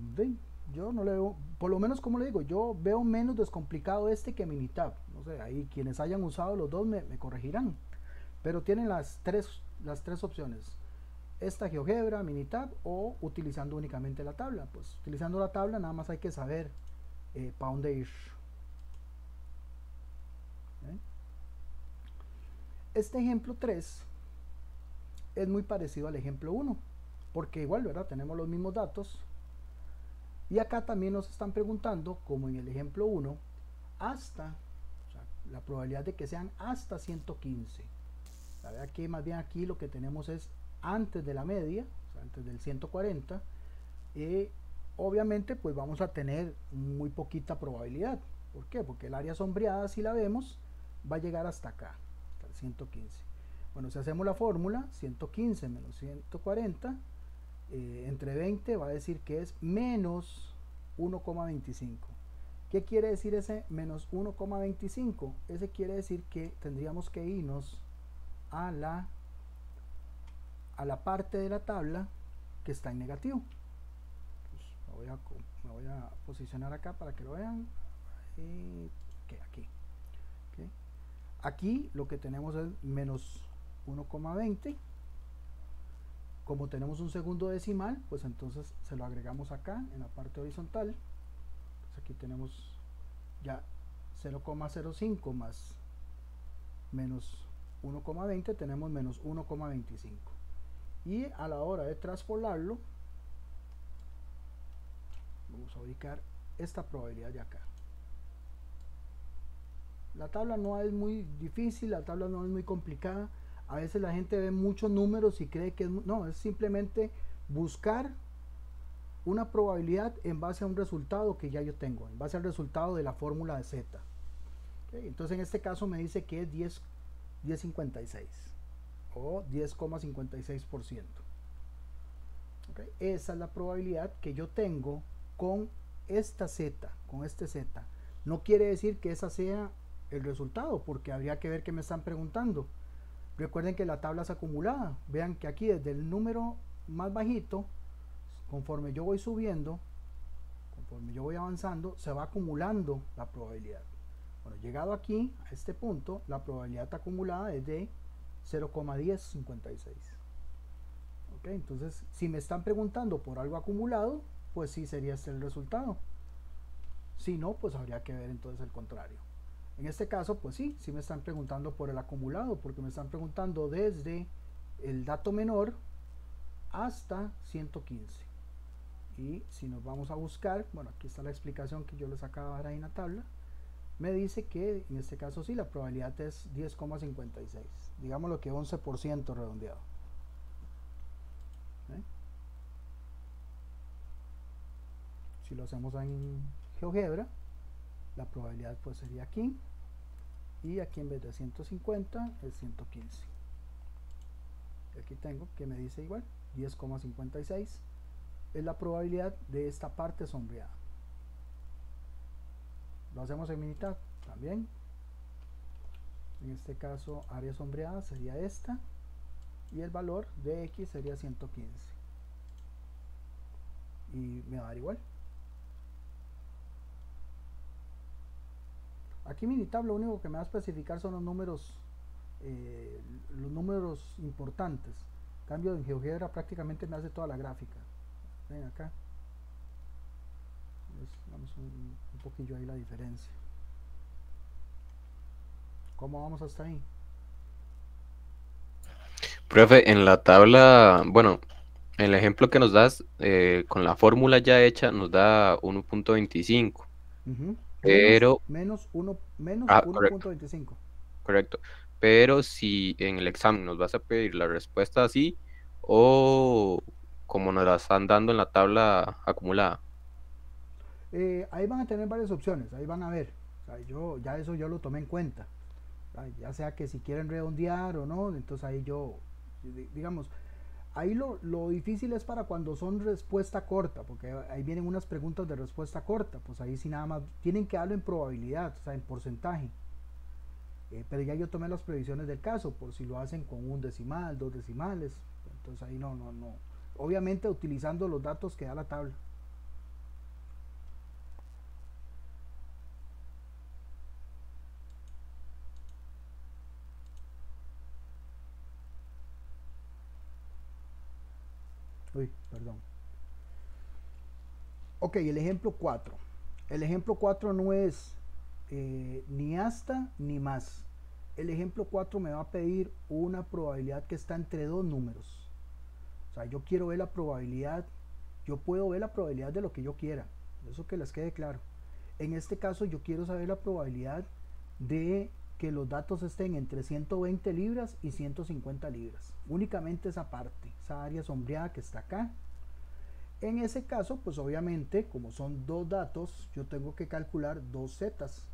yo no le veo, por lo menos como le digo, yo veo menos descomplicado que Minitab. No sé, ahí quienes hayan usado los dos me corregirán. Pero tienen las tres opciones. Esta GeoGebra, Minitab o utilizando únicamente la tabla. Pues utilizando la tabla nada más hay que saber para dónde ir. Este ejemplo 3 es muy parecido al ejemplo 1, porque igual, ¿verdad? Tenemos los mismos datos. Y acá también nos están preguntando, como en el ejemplo 1, hasta, o sea, la probabilidad de que sean hasta 115. La verdad que más bien aquí lo que tenemos es antes de la media, o sea, antes del 140. Obviamente pues vamos a tener muy poquita probabilidad. ¿Por qué? Porque el área sombreada, si la vemos, va a llegar hasta acá, hasta el 115. Bueno, si hacemos la fórmula, 115 menos 140, entre 20 va a decir que es menos 1,25. ¿Qué quiere decir ese menos 1,25? Ese quiere decir que tendríamos que irnos a la parte de la tabla que está en negativo. Pues me voy a posicionar acá para que lo vean. Aquí. Okay. Aquí lo que tenemos es menos 1,20. Como tenemos un segundo decimal, pues entonces se lo agregamos acá en la parte horizontal. Pues aquí tenemos ya 0,05 más menos 1,20, tenemos menos 1,25. Y a la hora de traspolarlo, vamos a ubicar esta probabilidad de acá. La tabla no es muy difícil, la tabla no es muy complicada. A veces la gente ve muchos números y cree que no, es simplemente buscar una probabilidad en base a un resultado que ya yo tengo, en base al resultado de la fórmula de Z. ¿Okay? Entonces en este caso me dice que es 10,56 o 10,56%. ¿Okay? Esa es la probabilidad que yo tengo con esta Z, con este Z. No quiere decir que esa sea el resultado, porque habría que ver qué me están preguntando. Recuerden que la tabla es acumulada. Vean que aquí desde el número más bajito, conforme yo voy subiendo, conforme yo voy avanzando, se va acumulando la probabilidad. Bueno, llegado aquí, a este punto, la probabilidad acumulada es de 0,1056. ¿Ok? Entonces, si me están preguntando por algo acumulado, pues sí sería este el resultado. Si no, pues habría que ver entonces el contrario. En este caso, pues sí me están preguntando por el acumulado, porque me están preguntando desde el dato menor hasta 115. Y si nos vamos a buscar, bueno, aquí está la explicación que yo les acabo de dar ahí en la tabla, me dice que en este caso sí, la probabilidad es 10,56, digámoslo que 11% redondeado. Si lo hacemos en GeoGebra, la probabilidad pues sería aquí, y aquí en vez de 150 es 115. Y aquí tengo que me dice igual 10,56 es la probabilidad de esta parte sombreada. Lo hacemos en Minitab también. En este caso, área sombreada sería esta. Y el valor de X sería 115. Y me va a dar igual. Aquí Minitab lo único que me va a especificar son los números importantes. En cambio, en GeoGebra prácticamente me hace toda la gráfica. Ven acá. Vamos un poquillo ahí la diferencia. ¿Cómo vamos hasta ahí? Profe, en la tabla, bueno, en el ejemplo que nos das, con la fórmula ya hecha, nos da 1.25. Pero, menos correcto, 1.25. correcto. Pero si en el examen nos vas a pedir la respuesta así, o como nos la están dando en la tabla acumulada. Ahí van a tener varias opciones, ahí van a ver. O sea, ya eso yo lo tomé en cuenta. Ya sea que si quieren redondear o no, entonces ahí digamos, ahí lo difícil es para cuando son respuesta corta, porque ahí vienen unas preguntas de respuesta corta, pues ahí sí nada más tienen que darlo en probabilidad, o sea, en porcentaje. Pero ya yo tomé las previsiones del caso, por si lo hacen con un decimal, dos decimales, entonces ahí no. Obviamente utilizando los datos que da la tabla. Uy, perdón. Ok, el ejemplo 4. El ejemplo 4 no es ni hasta ni más. El ejemplo 4 me va a pedir una probabilidad que está entre dos números. O sea, yo quiero ver la probabilidad, yo puedo ver la probabilidad de lo que yo quiera. Eso que les quede claro. En este caso yo quiero saber la probabilidad de que los datos estén entre 120 libras y 150 libras. Únicamente esa parte, esa área sombreada que está acá. En ese caso, pues obviamente, como son dos datos, yo tengo que calcular dos zetas.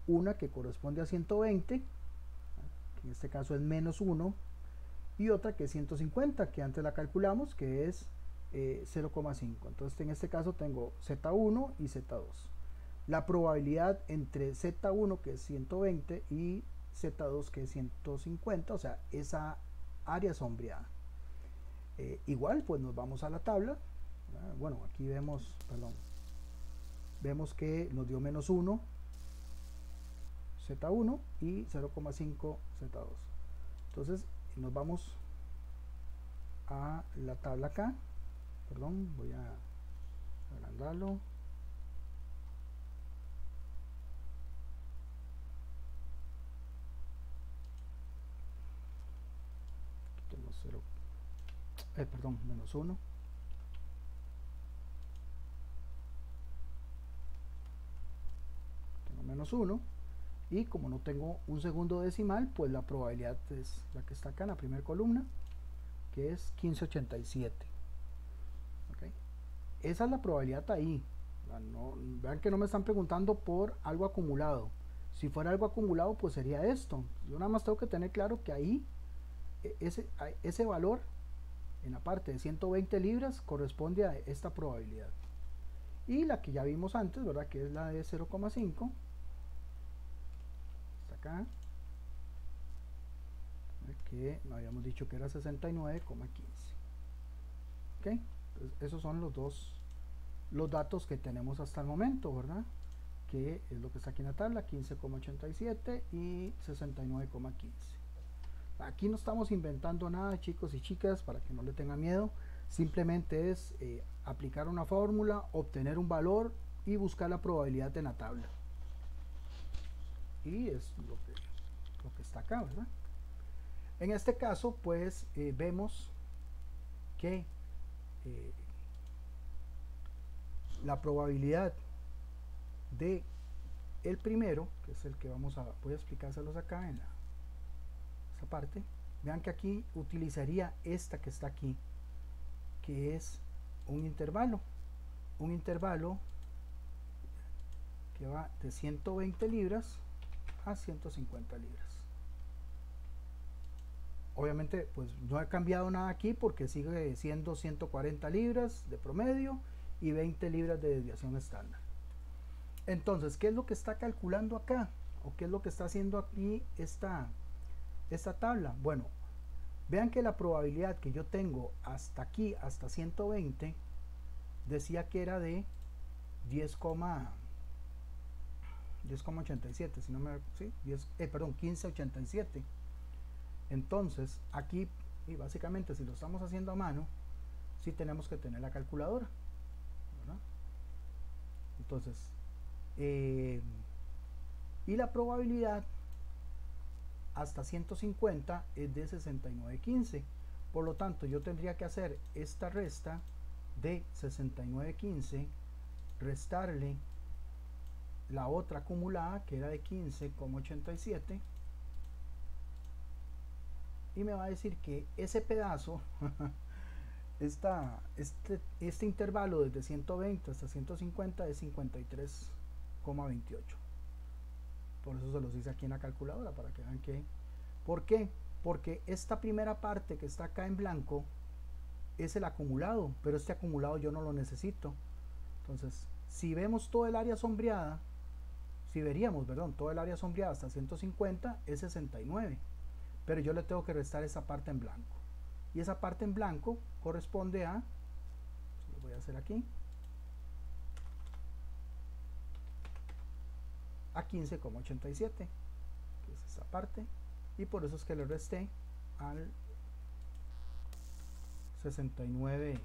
Una que corresponde a 120, que en este caso es menos 1, y otra que es 150, que antes la calculamos, que es 0,5. Entonces en este caso tengo Z1 y Z2. La probabilidad entre Z1, que es 120, y Z2, que es 150, o sea, esa área sombreada. Igual, pues nos vamos a la tabla. Bueno, aquí vemos, vemos que nos dio menos 1 Z1 y 0,5 Z2. Entonces nos vamos a la tabla acá. Perdón, voy a agrandarlo. Tengo 0, perdón, menos 1. Tengo menos 1. Y como no tengo un segundo decimal, pues la probabilidad es la que está acá en la primera columna, que es 1587. ¿Okay? Esa es la probabilidad ahí. Vean que no me están preguntando por algo acumulado. Si fuera algo acumulado, pues sería esto. Yo nada más tengo que tener claro que ahí ese valor en la parte de 120 libras corresponde a esta probabilidad. Y la que ya vimos antes, ¿verdad? Que es la de 0,5. Está acá. Que habíamos dicho que era 69,15. ¿Ok? Entonces, esos son los datos que tenemos hasta el momento, ¿verdad? Que es lo que está aquí en la tabla, 15,87 y 69,15. Aquí no estamos inventando nada, chicos y chicas, para que no le tengan miedo. Simplemente es aplicar una fórmula, obtener un valor y buscar la probabilidad en la tabla. Y es lo que está acá, ¿verdad? En este caso, pues vemos que la probabilidad de el primero, que es el que voy a explicárselos acá en esa parte. Vean que aquí utilizaría esta que está aquí, que es un intervalo que va de 120 libras a 150 libras. Obviamente pues no ha cambiado nada aquí porque sigue siendo 140 libras de promedio y 20 libras de desviación estándar. Entonces, ¿qué es lo que está calculando acá? ¿O qué es lo que está haciendo aquí esta tabla? Bueno, vean que la probabilidad que yo tengo hasta aquí, hasta 120, decía que era de 10,87, si no me, sí, 10, perdón, 15,87. Entonces, aquí, y básicamente si lo estamos haciendo a mano, sí tenemos que tener la calculadora, ¿verdad? Entonces, y la probabilidad hasta 150 es de 69,15. Por lo tanto, yo tendría que hacer esta resta de 69,15, restarle la otra acumulada que era de 15,87, y me va a decir que ese pedazo este intervalo desde 120 hasta 150 es 53,28. Por eso se los hice aquí en la calculadora, para que vean que... ¿Por qué? Porque esta primera parte que está acá en blanco es el acumulado, pero este acumulado yo no lo necesito. Entonces, si vemos todo el área sombreada, si veríamos, perdón, todo el área sombreada hasta 150 es 69, pero yo le tengo que restar esa parte en blanco. Y esa parte en blanco corresponde a, lo voy a hacer aquí, a 15,87, que es esta parte, y por eso es que le resté al 69,15.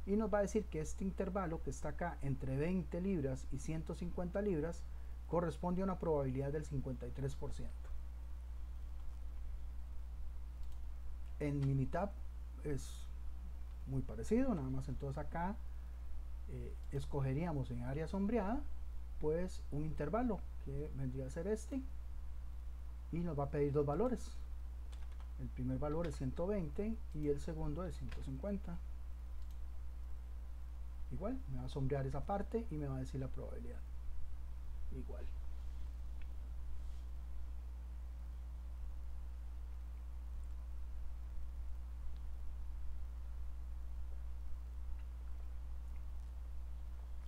Y nos va a decir que este intervalo que está acá entre 20 libras y 150 libras corresponde a una probabilidad del 53%. En Minitab es muy parecido, nada más. Entonces acá escogeríamos en área sombreada pues un intervalo que vendría a ser este, y nos va a pedir dos valores. El primer valor es 120 y el segundo es 150. Igual me va a sombrear esa parte y me va a decir la probabilidad igual.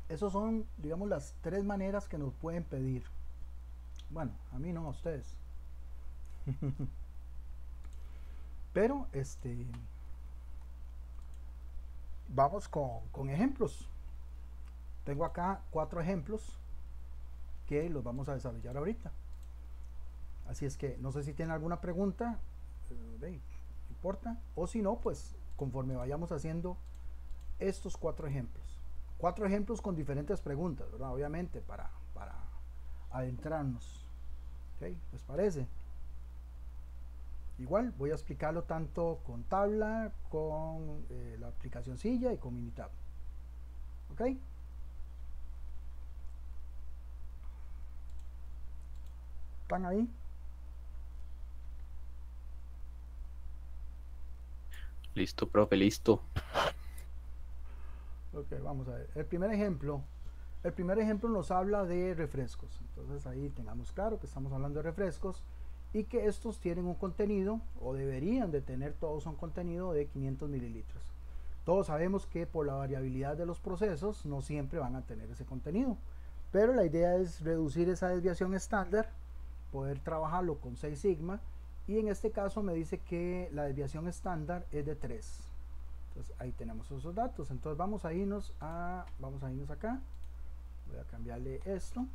Esos son, digamos, las tres maneras que nos pueden pedir. Bueno, a mí no, a ustedes. Pero vamos con ejemplos. Tengo acá 4 ejemplos que los vamos a desarrollar ahorita. Así es que no sé si tienen alguna pregunta, no importa, o si no, pues conforme vayamos haciendo estos 4 ejemplos. 4 ejemplos con diferentes preguntas, ¿verdad? Obviamente, para adentrarnos. ¿Okay? ¿Les parece? Igual voy a explicarlo tanto con tabla, con la aplicación Silla y con Minitab. ¿Ok? ¿Están ahí? Listo, profe, listo. Ok, vamos a ver. El primer ejemplo nos habla de refrescos. Entonces ahí tengamos claro que estamos hablando de refrescos y que estos tienen un contenido, o deberían de tener todos un contenido de 500 mililitros. Todos sabemos que por la variabilidad de los procesos no siempre van a tener ese contenido, pero la idea es reducir esa desviación estándar, poder trabajarlo con 6 sigma, y en este caso me dice que la desviación estándar es de 3. Entonces ahí tenemos esos datos. Entonces vamos a irnos acá. Voy a cambiarle esto,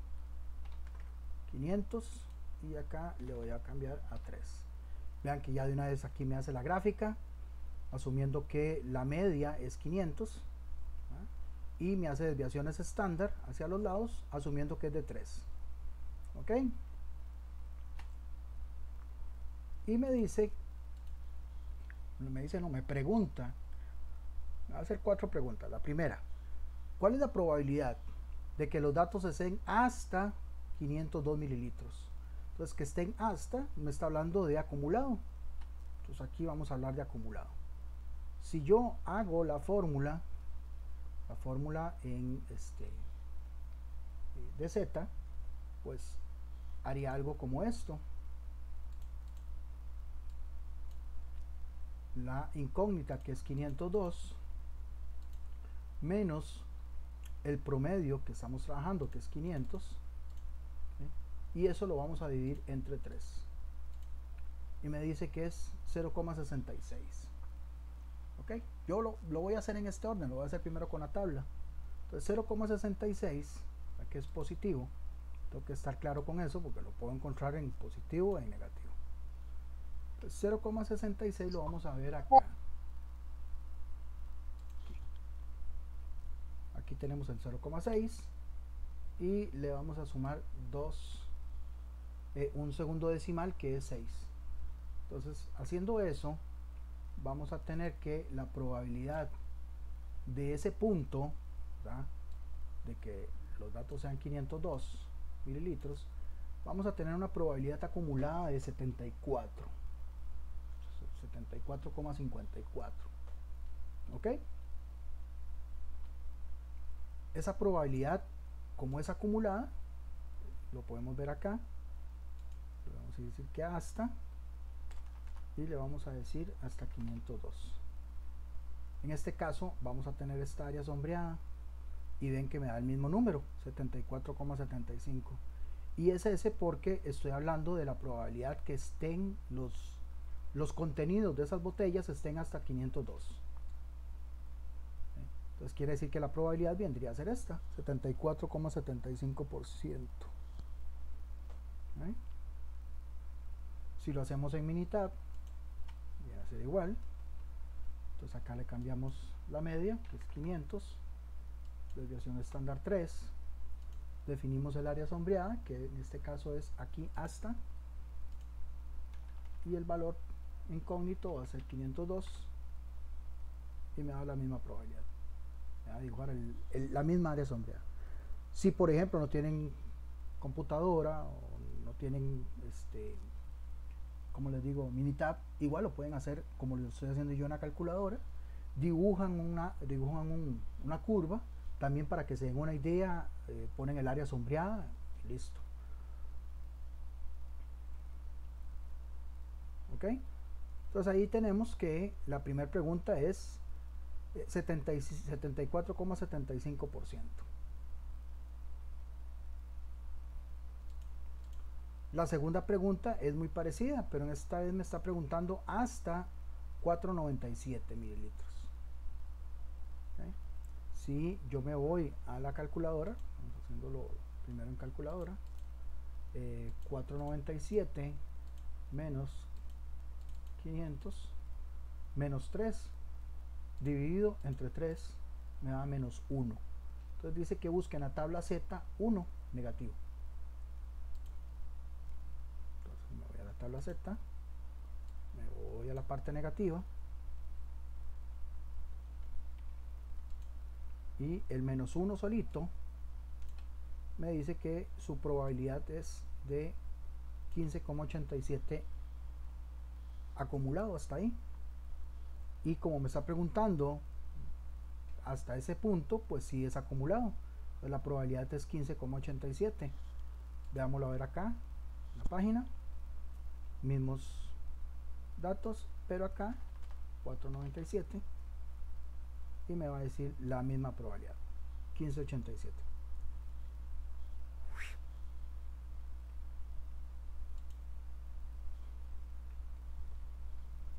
500, y acá le voy a cambiar a 3. Vean que ya de una vez aquí me hace la gráfica, asumiendo que la media es 500, ¿verdad? Y me hace desviaciones estándar hacia los lados, asumiendo que es de 3. ¿Ok? Y me pregunta, me va a hacer 4 preguntas. La primera, ¿cuál es la probabilidad de que los datos estén hasta 502 mililitros? Entonces, que estén hasta, me está hablando de acumulado. Entonces aquí vamos a hablar de acumulado. Si yo hago la fórmula en de z, pues haría algo como esto. La incógnita, que es 502, menos el promedio que estamos trabajando, que es 500, ¿sí? Y eso lo vamos a dividir entre 3. Y me dice que es 0,66. ¿Ok? Yo lo voy a hacer en este orden, lo voy a hacer primero con la tabla. Entonces 0,66, que es positivo, tengo que estar claro con eso porque lo puedo encontrar en positivo e en negativo. Entonces 0,66 lo vamos a ver acá. Aquí tenemos el 0,6 y le vamos a sumar un segundo decimal que es 6. Entonces, haciendo eso, vamos a tener que la probabilidad de ese punto, ¿verdad?, de que los datos sean 502 mililitros, vamos a tener una probabilidad acumulada de 74,54. ¿Ok? Esa probabilidad, como es acumulada, lo podemos ver acá. Le vamos a decir que hasta, y le vamos a decir hasta 502. En este caso vamos a tener esta área sombreada y ven que me da el mismo número, 74,75, y es ese porque estoy hablando de la probabilidad que estén los contenidos de esas botellas estén hasta 502. Entonces quiere decir que la probabilidad vendría a ser esta, 74,75%. Si lo hacemos en Minitab, viene a ser igual. Entonces acá le cambiamos la media, que es 500, desviación estándar 3, definimos el área sombreada, que en este caso es aquí hasta, y el valor incógnito va a ser 502 y me da la misma probabilidad. Me va a dibujar la misma área sombreada. Si por ejemplo no tienen computadora o no tienen como les digo, Minitab, igual lo pueden hacer como lo estoy haciendo yo en la calculadora. Dibujan una curva también para que se den una idea, ponen el área sombreada y listo. Ok, entonces ahí tenemos que la primera pregunta es 74,75%. La segunda pregunta es muy parecida, pero en esta vez me está preguntando hasta 497 mililitros. ¿Okay? Si yo me voy a la calculadora, vamos haciéndolo primero en calculadora, 497 menos 500 menos 3 dividido entre 3 me da menos 1. Entonces dice que busque en la tabla Z 1 negativo. Entonces me voy a la tabla Z, me voy a la parte negativa y el menos 1 solito me dice que su probabilidad es de 15,87 acumulado hasta ahí. Y como me está preguntando hasta ese punto, pues sí es acumulado. Entonces la probabilidad es 15,87. Veámoslo a ver acá en la página. Mismos datos, pero acá 497 y me va a decir la misma probabilidad, 15,87.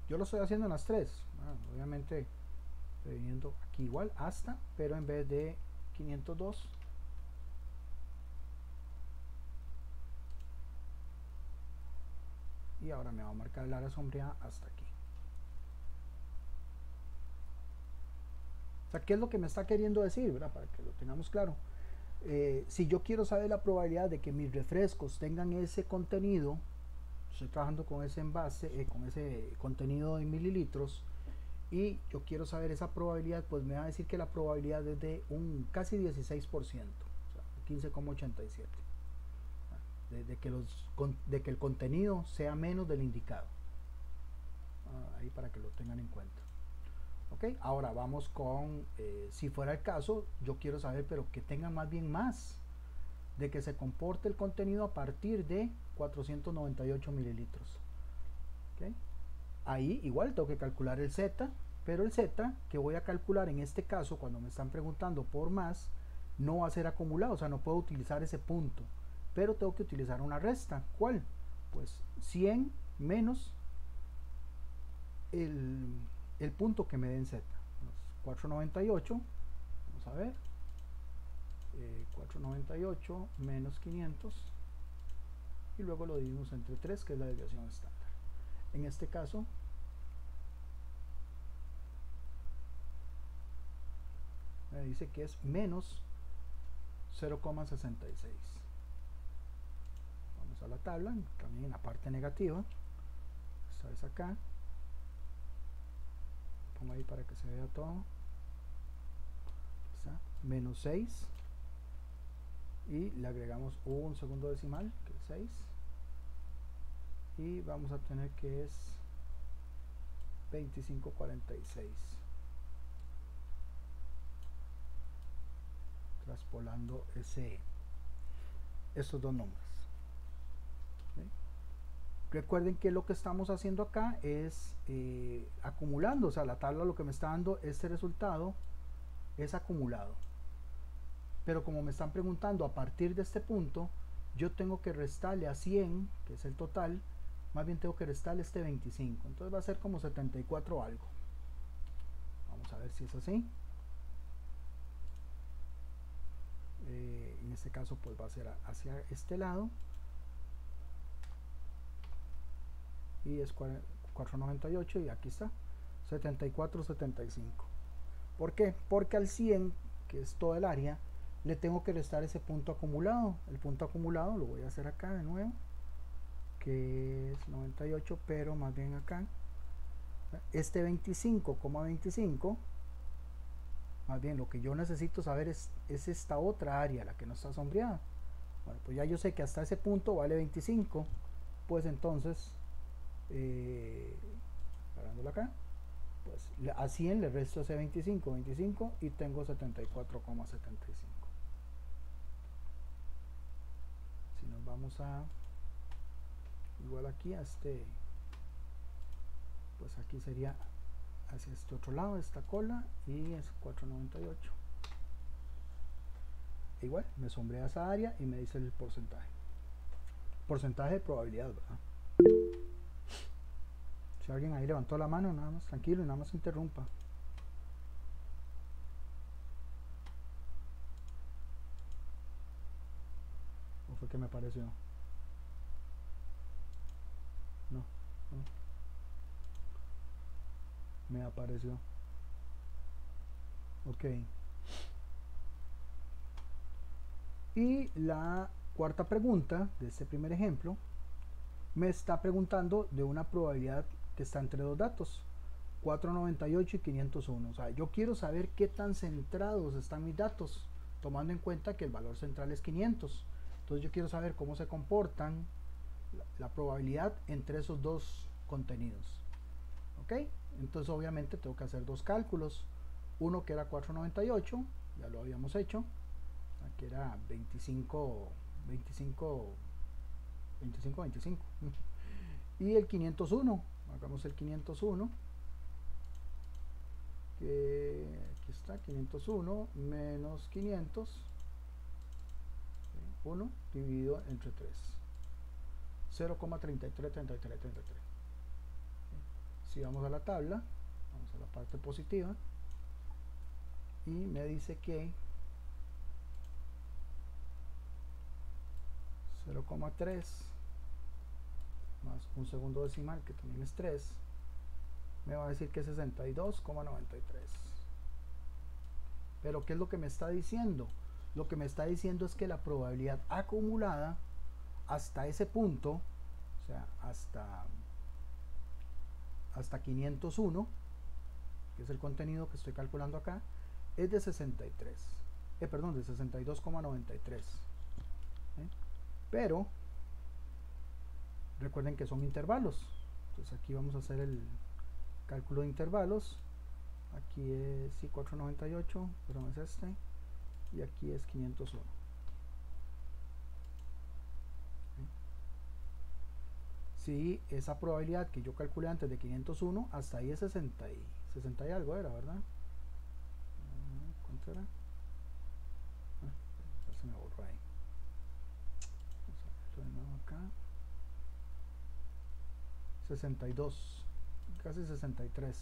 Yo lo estoy haciendo en las tres. Obviamente estoy viendo aquí igual hasta, pero en vez de 502 y ahora me va a marcar el área sombreada hasta aquí. O sea, ¿qué es lo que me está queriendo decir, ¿verdad? Para que lo tengamos claro. Si yo quiero saber la probabilidad de que mis refrescos tengan ese contenido, estoy trabajando con ese envase, con ese contenido en mililitros, y yo quiero saber esa probabilidad, pues me va a decir que la probabilidad es de un casi 16%, o sea, 15,87, de que el contenido sea menos del indicado. Ahí para que lo tengan en cuenta. Ok, ahora vamos con, si fuera el caso, yo quiero saber, pero que tenga más bien más, de que se comporte el contenido a partir de 498 mililitros. Okay. Ahí igual tengo que calcular el Z, pero el Z que voy a calcular en este caso, cuando me están preguntando por más, no va a ser acumulado, o sea, no puedo utilizar ese punto, pero tengo que utilizar una resta. ¿Cuál? Pues 100 menos el punto que me den z. 498, vamos a ver, 498 menos 500, y luego lo dividimos entre 3, que es la desviación estándar. En este caso, me dice que es menos 0,66. Vamos a la tabla, también en la parte negativa, esta es acá, pongo ahí para que se vea todo, está, menos 6, y le agregamos un segundo decimal, que es 6, y vamos a tener que es 2546, traspolando estos dos números. ¿Okay? Recuerden que lo que estamos haciendo acá es acumulando, o sea, la tabla lo que me está dando este resultado es acumulado, pero como me están preguntando a partir de este punto, yo tengo que restarle a 100, que es el total, más bien tengo que restarle este 25, entonces va a ser como 74 algo. Vamos a ver si es así. En este caso pues va a ser hacia este lado, y es 498, y aquí está 7475. ¿Por qué? Porque al 100, que es todo el área, le tengo que restar ese punto acumulado. El punto acumulado lo voy a hacer acá de nuevo, que es 98, pero más bien acá este 25,25, más bien lo que yo necesito saber es esta otra área, la que no está sombreada. Bueno, pues ya yo sé que hasta ese punto vale 25, pues entonces parándolo acá, pues a 100 le resto ese 25 y tengo 74,75. Si nos vamos a igual aquí a este, pues aquí sería hacia este otro lado, esta cola, y es 498. Igual me sombrea esa área y me dice el porcentaje de probabilidad, ¿verdad? Si alguien ahí levantó la mano, nada más tranquilo y nada más interrumpa. ¿O fue que me pareció? No. Me apareció. Ok. Y la cuarta pregunta de este primer ejemplo me está preguntando de una probabilidad que está entre dos datos, 498 y 501. O sea, yo quiero saber qué tan centrados están mis datos, tomando en cuenta que el valor central es 500. Entonces yo quiero saber cómo se comportan la probabilidad entre esos dos contenidos. ¿Ok? Entonces obviamente tengo que hacer dos cálculos. Uno que era 498, ya lo habíamos hecho, aquí era 25. Y el 501, hagamos el 501, que aquí está, 501 menos 500, 1 dividido entre 3, 0,333333. Si vamos a la tabla, vamos a la parte positiva, y me dice que 0,3 más un segundo decimal, que también es 3, me va a decir que es 62,93. Pero ¿qué es lo que me está diciendo? Lo que me está diciendo es que la probabilidad acumulada hasta ese punto, o sea, hasta 501, que es el contenido que estoy calculando acá, es de 63, perdón, de 62,93. Pero recuerden que son intervalos, entonces aquí vamos a hacer el cálculo de intervalos. Aquí es 498, pero es este, y aquí es 501. Si esa probabilidad que yo calculé antes de 501, hasta ahí es 60 y algo era, ¿verdad? ¿Cuánto era? 62, casi 63.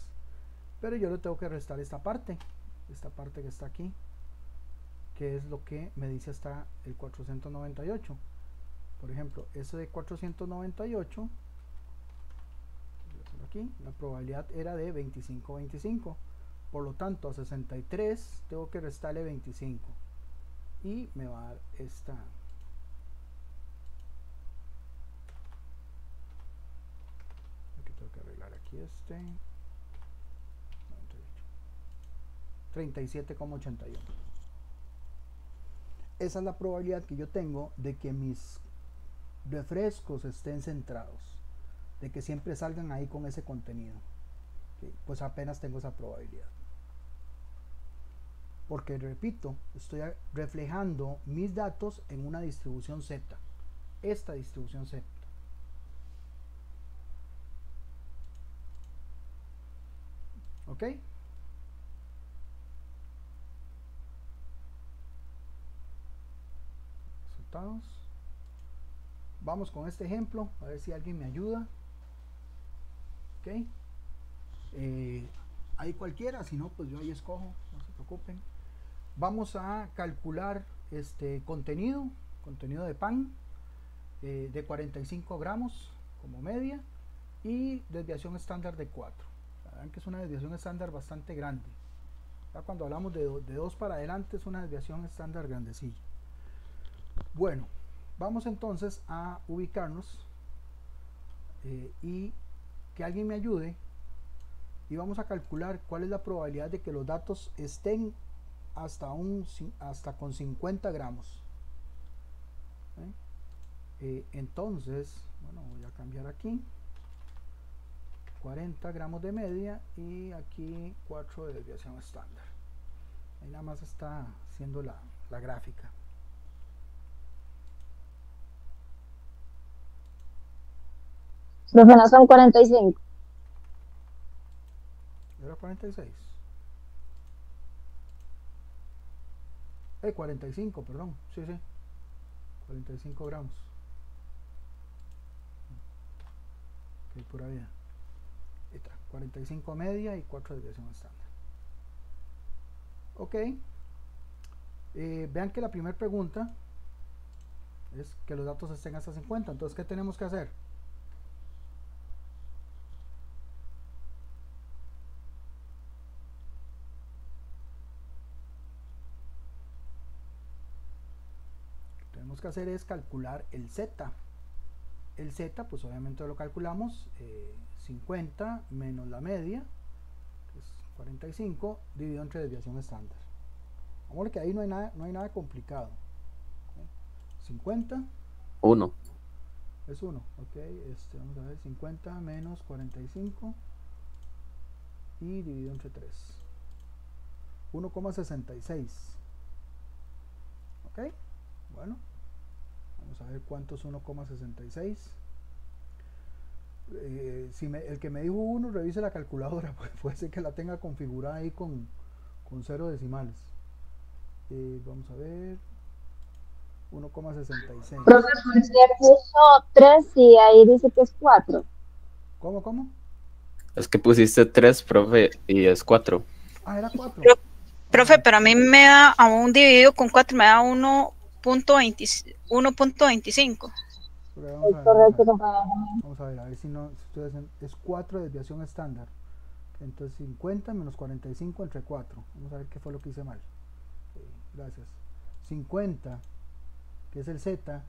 Pero yo le tengo que restar esta parte que está aquí, que es lo que me dice hasta el 498. Por ejemplo, ese de 498, aquí la probabilidad era de 25-25. Por lo tanto, a 63 tengo que restarle 25 y me va a dar esta. Aquí tengo que arreglar aquí 37,81. Esa es la probabilidad que yo tengo de que mis refrescos estén centrados, de que siempre salgan ahí con ese contenido. Pues apenas tengo esa probabilidad, porque repito, estoy reflejando mis datos en una distribución Z, esta distribución Z. ¿Ok? Resultados. Vamos con este ejemplo, a ver si alguien me ayuda. Ok. Hay cualquiera, si no, pues yo ahí escojo, no se preocupen. Vamos a calcular este contenido de pan de 45 gramos como media y desviación estándar de 4. Vean que es una desviación estándar bastante grande. Ya cuando hablamos de 2 para adelante es una desviación estándar grandecilla. Bueno, vamos entonces a ubicarnos y que alguien me ayude, y vamos a calcular cuál es la probabilidad de que los datos estén hasta con 50 gramos. Entonces, bueno, voy a cambiar aquí 40 gramos de media y aquí 4 de desviación estándar. Ahí nada más está haciendo la gráfica. Profe, no son 45. Era 46. 45, perdón. Sí, sí. 45 gramos. Ok, pura vida. Ahí está. 45 media y 4 de desviación estándar. Ok. Vean que la primera pregunta es que los datos estén hasta 50. Entonces, ¿qué tenemos que hacer? Que hacer es calcular el Z. El Z, pues obviamente lo calculamos 50 menos la media, que es 45, dividido entre desviación estándar. Vamos a ver que ahí no hay nada complicado. 50 1 es 1. Ok, vamos a ver, 50 menos 45 y dividido entre 3, 1,66. ok, bueno, vamos a ver cuánto es 1,66. Si el que me dijo 1, revise la calculadora, pues puede ser que la tenga configurada ahí con 0 decimales. Vamos a ver, 1,66. Profesor, usted puso 3 y ahí dice que es 4. ¿Cómo? Es que pusiste 3, profe, y es 4. Ah, era 4. Profe, pero a mí me da, aún dividido con 4, me da 1.25. Vamos a ver si no, ustedes es 4 de desviación estándar. Entonces 50 menos 45 entre 4. Vamos a ver qué fue lo que hice mal. Gracias. 50, que es el Z,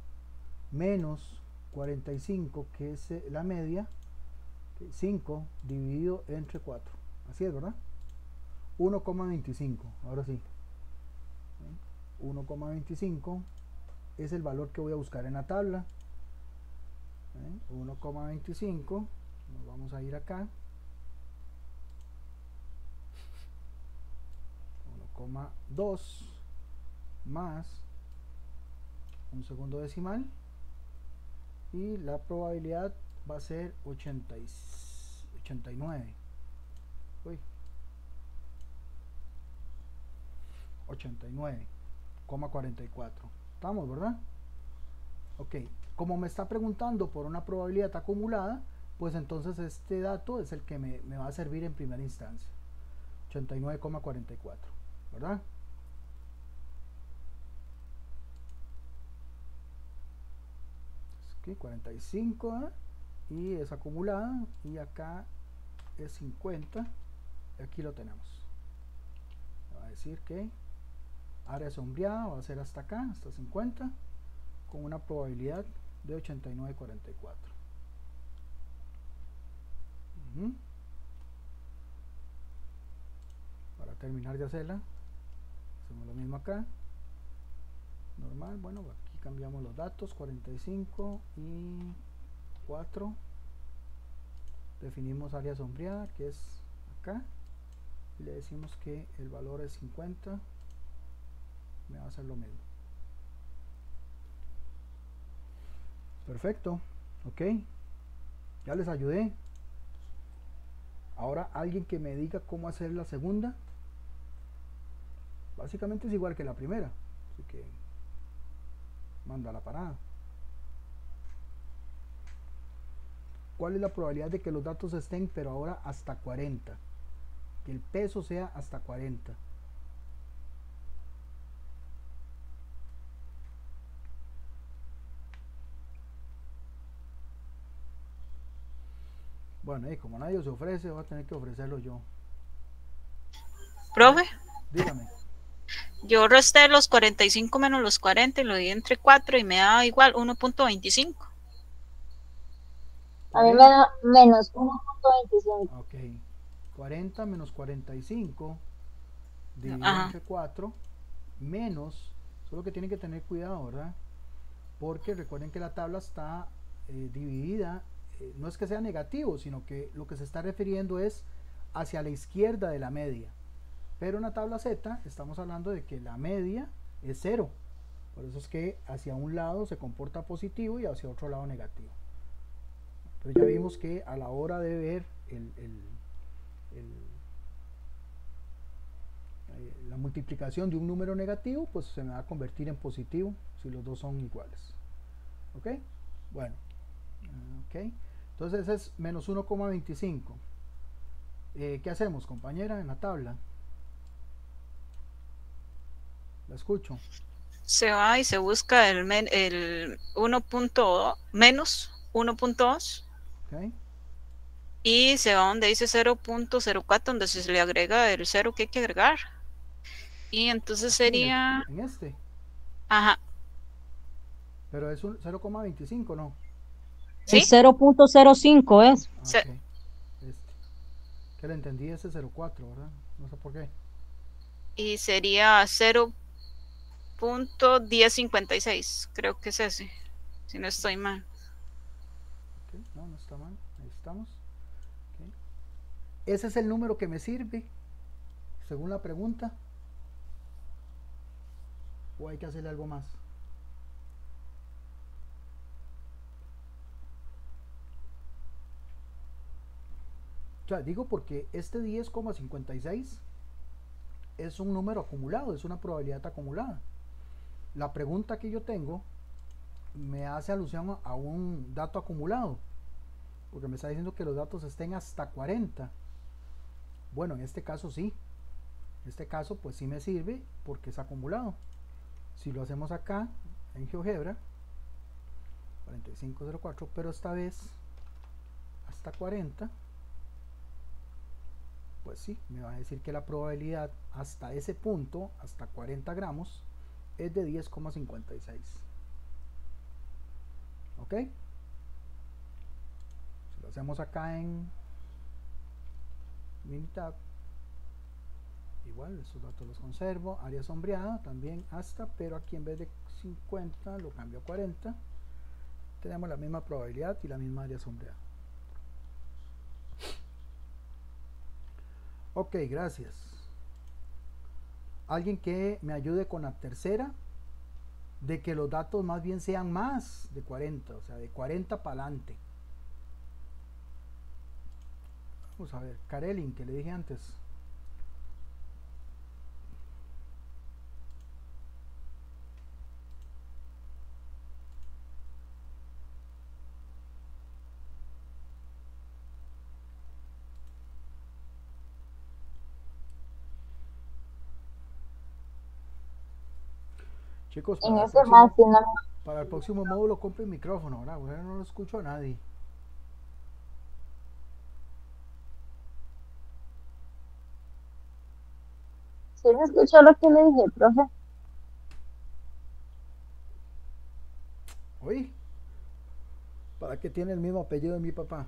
menos 45, que es la media, 5 dividido entre 4. Así es, ¿verdad? 1,25. Ahora sí. 1,25 es el valor que voy a buscar en la tabla. 1,25. Nos vamos a ir acá. 1,2 más un segundo decimal, y la probabilidad va a ser 89. Uy. 89,44. Estamos, ¿verdad? Ok. Como me está preguntando por una probabilidad acumulada, pues entonces este dato es el que me va a servir en primera instancia. 89,44, ¿verdad? Aquí 45, ¿eh? Y es acumulada, y acá es 50, y aquí lo tenemos. Va a decir que área sombreada va a ser hasta acá, hasta 50, con una probabilidad de 89,44. Para terminar de hacerla, hacemos lo mismo acá, normal. Bueno, aquí cambiamos los datos, 45 y 4, definimos área sombreada, que es acá, y le decimos que el valor es 50, me va a hacer lo mismo. Perfecto, ok, ya les ayudé. Ahora alguien que me diga cómo hacer la segunda. Básicamente es igual que la primera, así que manda la parada. ¿Cuál es la probabilidad de que los datos estén, pero ahora hasta 40? Que el peso sea hasta 40. Bueno, como nadie se ofrece, voy a tener que ofrecerlo yo. Profe, Dígame. yo resté los 45 menos los 40 y lo di entre 4 y me da igual 1.25. A mí me da menos 1.25. Ok. 40 menos 45 dividido Ajá. entre 4 menos, solo que tienen que tener cuidado, ¿verdad? Porque recuerden que la tabla está dividida, no es que sea negativo, sino que lo que se está refiriendo es hacia la izquierda de la media. Pero en la tabla Z estamos hablando de que la media es 0. Por eso es que hacia un lado se comporta positivo y hacia otro lado negativo. Entonces ya vimos que a la hora de ver la multiplicación de un número negativo, pues se me va a convertir en positivo si los dos son iguales. ¿Ok? Bueno. Ok. Entonces es menos 1,25. ¿Qué hacemos, compañera, en la tabla? La escucho. Se va y se busca el 1.2 menos 1.2. Ok. Y se va donde dice 0.04, donde se le agrega el 0 que hay que agregar. Y entonces Aquí sería... en este. Ajá. Pero es un 0,25, ¿no? ¿Sí? El 0.05 es. Se- Ok. Que le entendí ese 0,4, ¿verdad? No sé por qué. y sería 0.1056. Creo que es ese. Si no estoy mal. Ok, no, no está mal. Ahí estamos. Ok. Ese es el número que me sirve, según la pregunta. ¿O hay que hacerle algo más? O sea, digo porque este 10,56 es un número acumulado, es una probabilidad acumulada. La pregunta que yo tengo me hace alusión a un dato acumulado, porque me está diciendo que los datos estén hasta 40. Bueno, en este caso sí. En este caso pues sí me sirve porque es acumulado. Si lo hacemos acá en GeoGebra, 4504, pero esta vez hasta 40, pues sí, me va a decir que la probabilidad hasta ese punto, hasta 40 gramos, es de 10,56. ¿Ok? Si lo hacemos acá en Minitab, igual estos datos los conservo. Área sombreada también hasta, pero aquí en vez de 50 lo cambio a 40. Tenemos la misma probabilidad y la misma área sombreada. Ok, gracias. Alguien que me ayude con la tercera, de que los datos más bien sean más de 40, o sea, de 40 para adelante. Vamos a ver, Karelin, que le dije antes. Chicos, En ese más, si no, para el próximo módulo compre el micrófono, ¿verdad? Porque no lo escucho a nadie. si me escuchó lo que le dije, profe. Oye, ¿para qué tiene el mismo apellido de mi papá?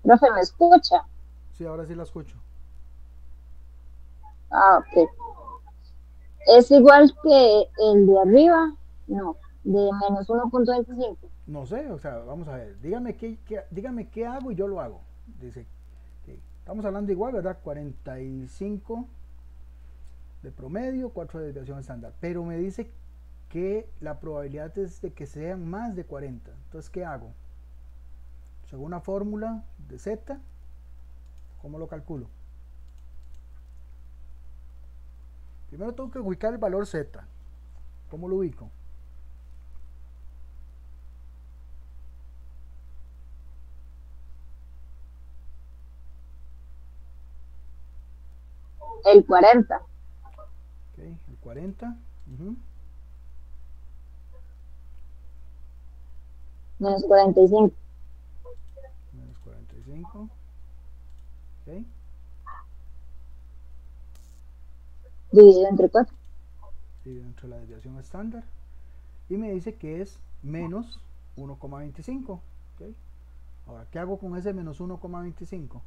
Profe, ¿me escucha? Sí, ahora sí la escucho. Ah, ok. Es igual que el de arriba, no, de menos 1.25. No sé, o sea, vamos a ver. Dígame qué hago y yo lo hago. Dice, que estamos hablando igual, ¿verdad? 45 de promedio, 4 de desviación estándar. Pero me dice que la probabilidad es de que sean más de 40. Entonces, ¿qué hago? Según una fórmula de Z, ¿cómo lo calculo? Primero tengo que ubicar el valor Z. ¿Cómo lo ubico? El 40. Ok, el 40. Menos 45. Menos 45. Ok. Dividido entre 4. Dividido entre la desviación estándar. Y me dice que es menos 1,25. Okay. Ahora, ¿qué hago con ese menos 1,25?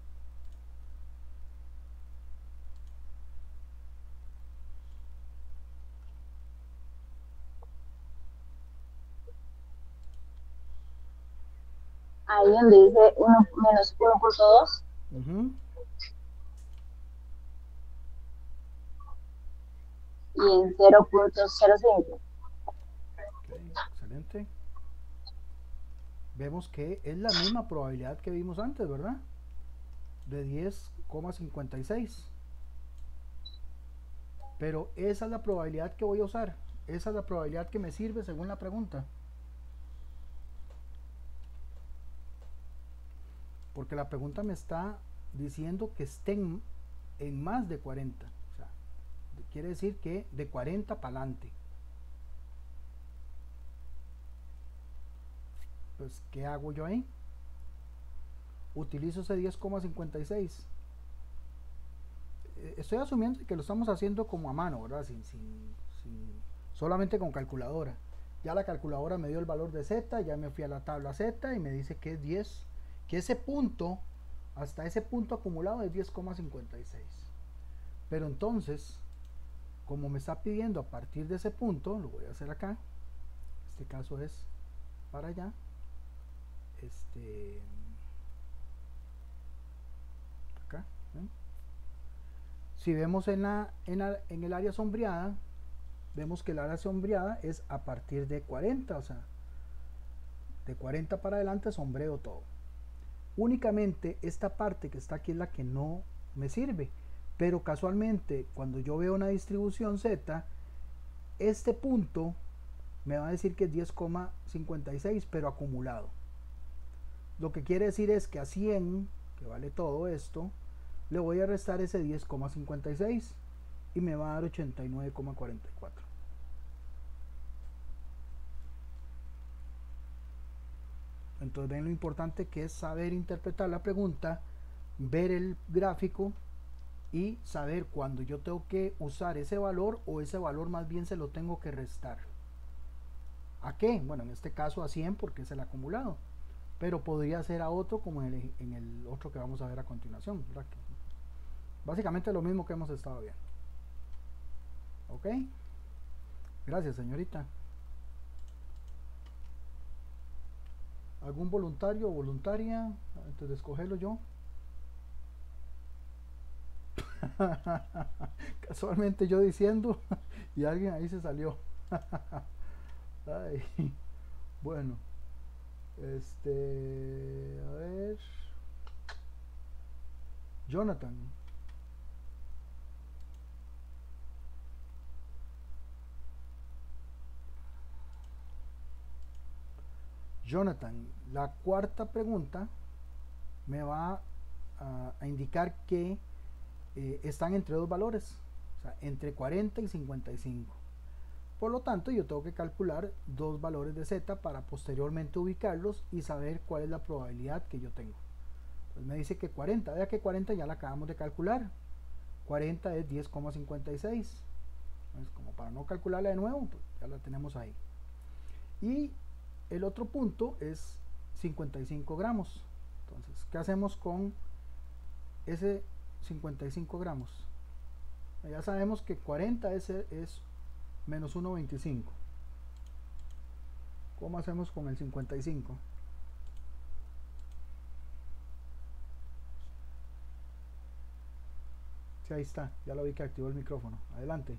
Ahí donde dice 1 menos 1.2. Y en 0.05. Okay, excelente. Vemos que es la misma probabilidad que vimos antes, ¿verdad? De 10,56. Pero esa es la probabilidad que voy a usar. Esa es la probabilidad que me sirve según la pregunta. Porque la pregunta me está diciendo que estén en más de 40. O sea, quiere decir que de 40 para adelante. Pues, ¿qué hago yo ahí? Utilizo ese 10,56. Estoy asumiendo que lo estamos haciendo como a mano, ¿verdad? Solamente con calculadora. Ya la calculadora me dio el valor de Z, ya me fui a la tabla Z y me dice que es 10, que ese punto, hasta ese punto acumulado es 10,56. Pero entonces, como me está pidiendo a partir de ese punto, lo voy a hacer acá. Este caso es para allá. Acá. ¿ven? Si vemos en el área sombreada, vemos que el área sombreada es a partir de 40, o sea, de 40 para adelante sombreo todo. Únicamente esta parte que está aquí es la que no me sirve, pero casualmente cuando yo veo una distribución Z, este punto me va a decir que es 10,56, pero acumulado. Lo que quiere decir es que a 100, que vale todo esto, le voy a restar ese 10,56 y me va a dar 89,44. Entonces ven lo importante que es saber interpretar la pregunta, ver el gráfico y saber cuándo yo tengo que usar ese valor o ese valor más bien se lo tengo que restar. ¿A qué? Bueno, en este caso a 100 porque es el acumulado, pero podría ser a otro como en el otro que vamos a ver a continuación, ¿verdad? Básicamente lo mismo que hemos estado viendo. ¿Ok? Gracias, señorita. ¿Algún voluntario o voluntaria antes de escogerlo yo? Casualmente yo diciendo y alguien ahí se salió. Ay, bueno, a ver, Jonathan. Jonathan, la cuarta pregunta me va a indicar que están entre dos valores, o sea, entre 40 y 55. Por lo tanto, yo tengo que calcular dos valores de z para posteriormente ubicarlos y saber cuál es la probabilidad que yo tengo. Pues me dice que 40, vea que 40 ya la acabamos de calcular. 40 es 10,56. Entonces, como para no calcularla de nuevo, pues ya la tenemos ahí. Y el otro punto es 55 gramos. Entonces, ¿qué hacemos con ese 55 gramos? Ya sabemos que 40 es menos 1,25. ¿Cómo hacemos con el 55? Sí, ahí está, ya lo vi que activó el micrófono. Adelante.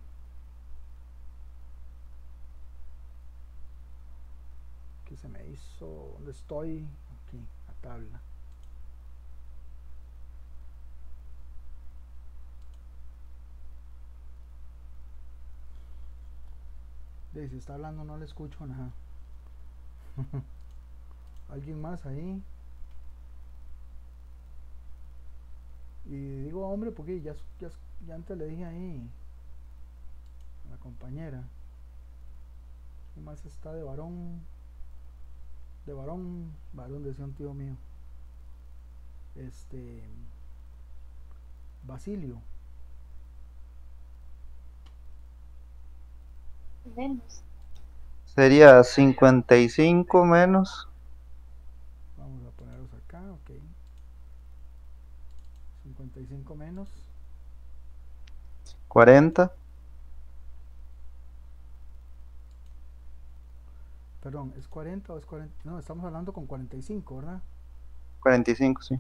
Aquí se me hizo, ¿dónde estoy? Aquí, la tabla. Si está hablando no le escucho nada. ¿Alguien más ahí? Y digo hombre porque ya antes le dije ahí a la compañera. ¿Qué más está de varón? De varón decía un tío mío. Basilio. Menos. Sería 55 menos. Vamos a ponerlos acá, ok. 55 menos 40. Perdón, ¿es 40 o es 40? No, estamos hablando con 45, ¿verdad? 45, sí.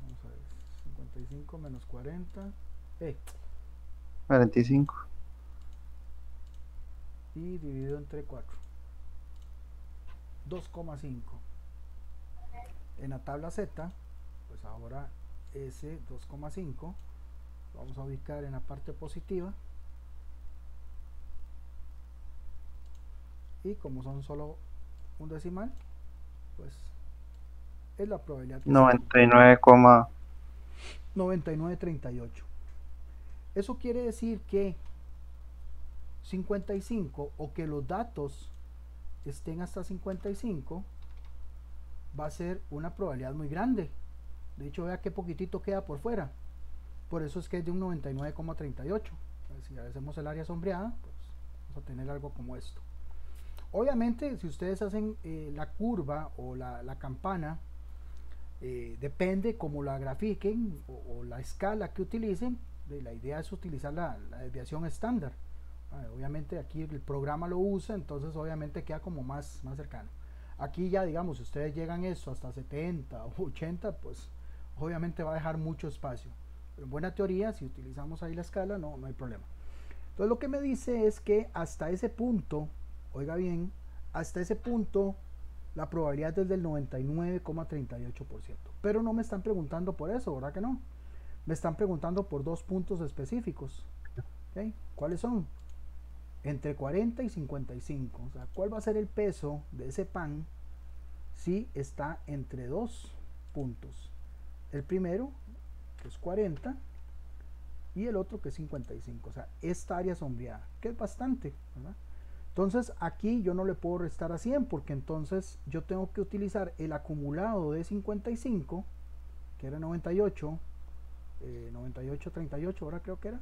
Vamos a ver. 55 menos 40. 45. Y dividido entre 4. 2,5. En la tabla Z, pues ahora ese 2,5 lo vamos a ubicar en la parte positiva. Y como son solo un decimal, pues es la probabilidad que 99,38. Eso quiere decir que 55 o que los datos estén hasta 55 va a ser una probabilidad muy grande. De hecho, vea qué poquitito queda por fuera. Por eso es que es de un 99,38. Si hacemos el área sombreada, pues vamos a tener algo como esto. Obviamente, si ustedes hacen la curva o la campana, depende cómo la grafiquen o la escala que utilicen. La idea es utilizar la desviación estándar. Obviamente aquí el programa lo usa, entonces obviamente queda como más cercano. Aquí ya digamos, si ustedes llegan eso hasta 70 o 80, pues obviamente va a dejar mucho espacio. Pero en buena teoría, si utilizamos ahí la escala, no hay problema. Entonces lo que me dice es que hasta ese punto, oiga bien, hasta ese punto la probabilidad es del 99,38%. Pero no me están preguntando por eso, ¿verdad que no? Me están preguntando por dos puntos específicos. ¿Okay? ¿Cuáles son? Entre 40 y 55. O sea, ¿cuál va a ser el peso de ese pan si está entre dos puntos? El primero, que es 40, y el otro que es 55. O sea, esta área sombreada, que es bastante, ¿verdad? Entonces aquí yo no le puedo restar a 100 porque entonces yo tengo que utilizar el acumulado de 55, que era 98, 98, 38, ahora creo que era,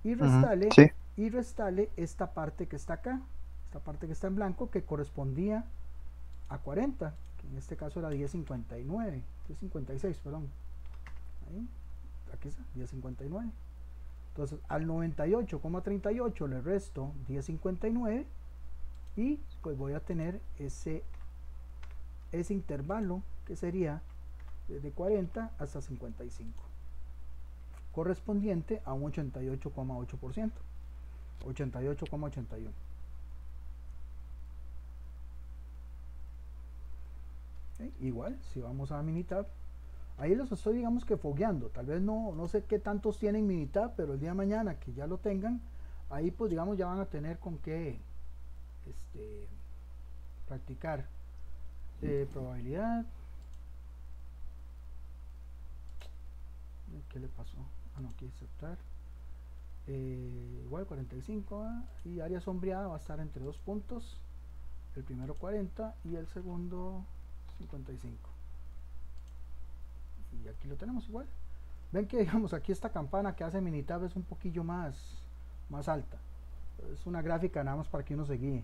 y restarle, Sí. y restarle esta parte que está acá, esta parte que está en blanco, que correspondía a 40, que en este caso era 10,59, 10,56, perdón. Ahí, aquí está, 10,59. Entonces al 98,38 le resto 10,59 y pues voy a tener ese intervalo que sería desde 40 hasta 55, correspondiente a un 88,8%, 88,81. Igual, si vamos a Minitab, ahí los estoy digamos que fogueando, tal vez no sé qué tantos tienen Minitab, pero el día de mañana que ya lo tengan, ahí pues digamos ya van a tener con qué practicar. Probabilidad, ¿qué le pasó? Ah, no, aquí aceptar. Igual 45, y área sombreada va a estar entre 2 puntos, el primero 40 y el segundo 55, y aquí lo tenemos igual. Ven que digamos aquí esta campana que hace Minitab es un poquillo más alta, es una gráfica nada más para que uno se guíe.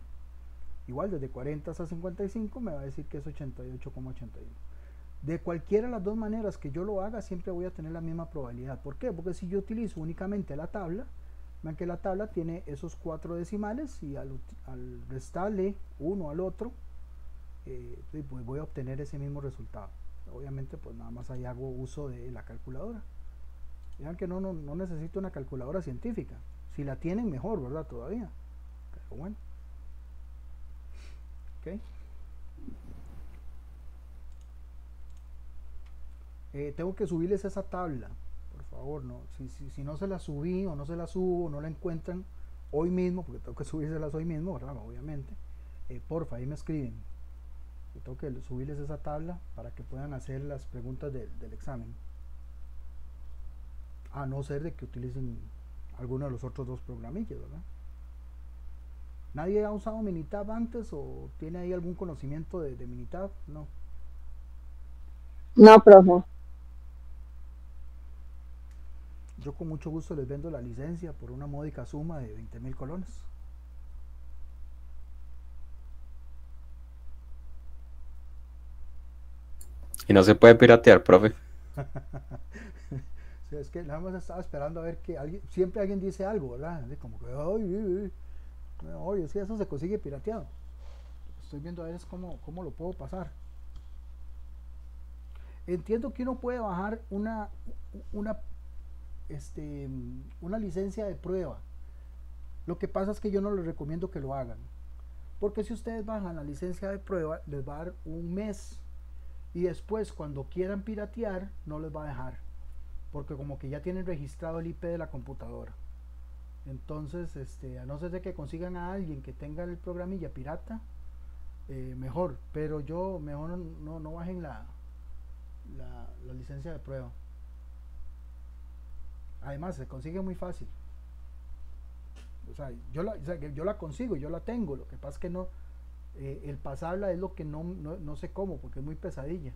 Igual desde 40 hasta 55 me va a decir que es 88,81. De cualquiera de las dos maneras que yo lo haga, siempre voy a tener la misma probabilidad. ¿Por qué? Porque si yo utilizo únicamente la tabla, vean que la tabla tiene esos 4 decimales, y al restarle uno al otro, pues voy a obtener ese mismo resultado. Obviamente pues nada más ahí hago uso de la calculadora. Vean que no necesito una calculadora científica. Si la tienen, mejor, ¿verdad? Todavía. Pero bueno. Ok. Tengo que subirles esa tabla, por favor, no, si no se la subí o no se la subo o no la encuentran hoy mismo, porque tengo que subírselas hoy mismo, ¿verdad? Obviamente, porfa, ahí me escriben. Yo tengo que subirles esa tabla para que puedan hacer las preguntas del examen, a no ser de que utilicen alguno de los otros dos programillas, ¿verdad? ¿Nadie ha usado Minitab antes o tiene ahí algún conocimiento de Minitab? No. No, profe. Yo con mucho gusto les vendo la licencia por una módica suma de 20,000 colones. Y no se puede piratear, profe. Sí, es que nada más estaba esperando a ver que siempre alguien dice algo, ¿verdad? Así como que, oye, sí, eso se consigue pirateado. Estoy viendo a ver cómo lo puedo pasar. Entiendo que uno puede bajar una licencia de prueba. Lo que pasa es que yo no les recomiendo que lo hagan, porque si ustedes bajan la licencia de prueba, les va a dar un mes, y después cuando quieran piratear no les va a dejar, porque como que ya tienen registrado el IP de la computadora. Entonces a no ser de que consigan a alguien que tenga el programilla pirata, mejor, pero yo mejor no bajen la licencia de prueba. Además se consigue muy fácil. O sea, yo la consigo, yo la tengo. Lo que pasa es que no, el pasarla es lo que no sé cómo, porque es muy pesadilla.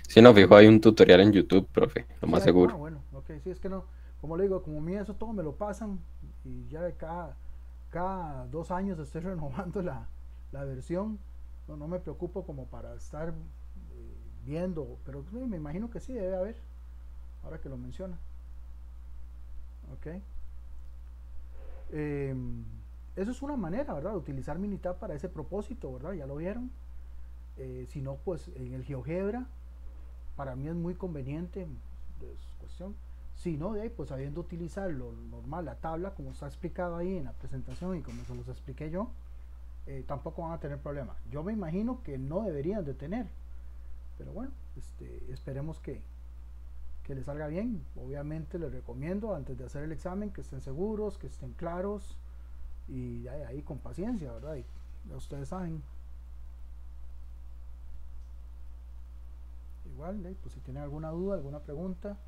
Si no, fijo, hay un tutorial en YouTube, profe, lo más seguro. Bueno, ok, sí, es que no, como le digo, como a mí eso todo me lo pasan, y ya cada 2 años estoy renovando la versión. No me preocupo como para estar viendo, pero sí, me imagino que sí debe haber, ahora que lo menciona. Ok. Eso es una manera, ¿verdad?, de utilizar Minitab para ese propósito, ¿verdad? Ya lo vieron. Si no, pues en el GeoGebra para mí es muy conveniente, es cuestión. Si no, de ahí, pues sabiendo utilizar lo normal, la tabla, como está explicado ahí en la presentación y como se los expliqué yo, tampoco van a tener problemas. Yo me imagino que no deberían de tener, pero bueno, esperemos que les salga bien. Obviamente les recomiendo, antes de hacer el examen, que estén seguros, que estén claros, y ahí con paciencia, ¿verdad? Y ya ustedes saben. Igual, pues si tienen alguna duda, alguna pregunta.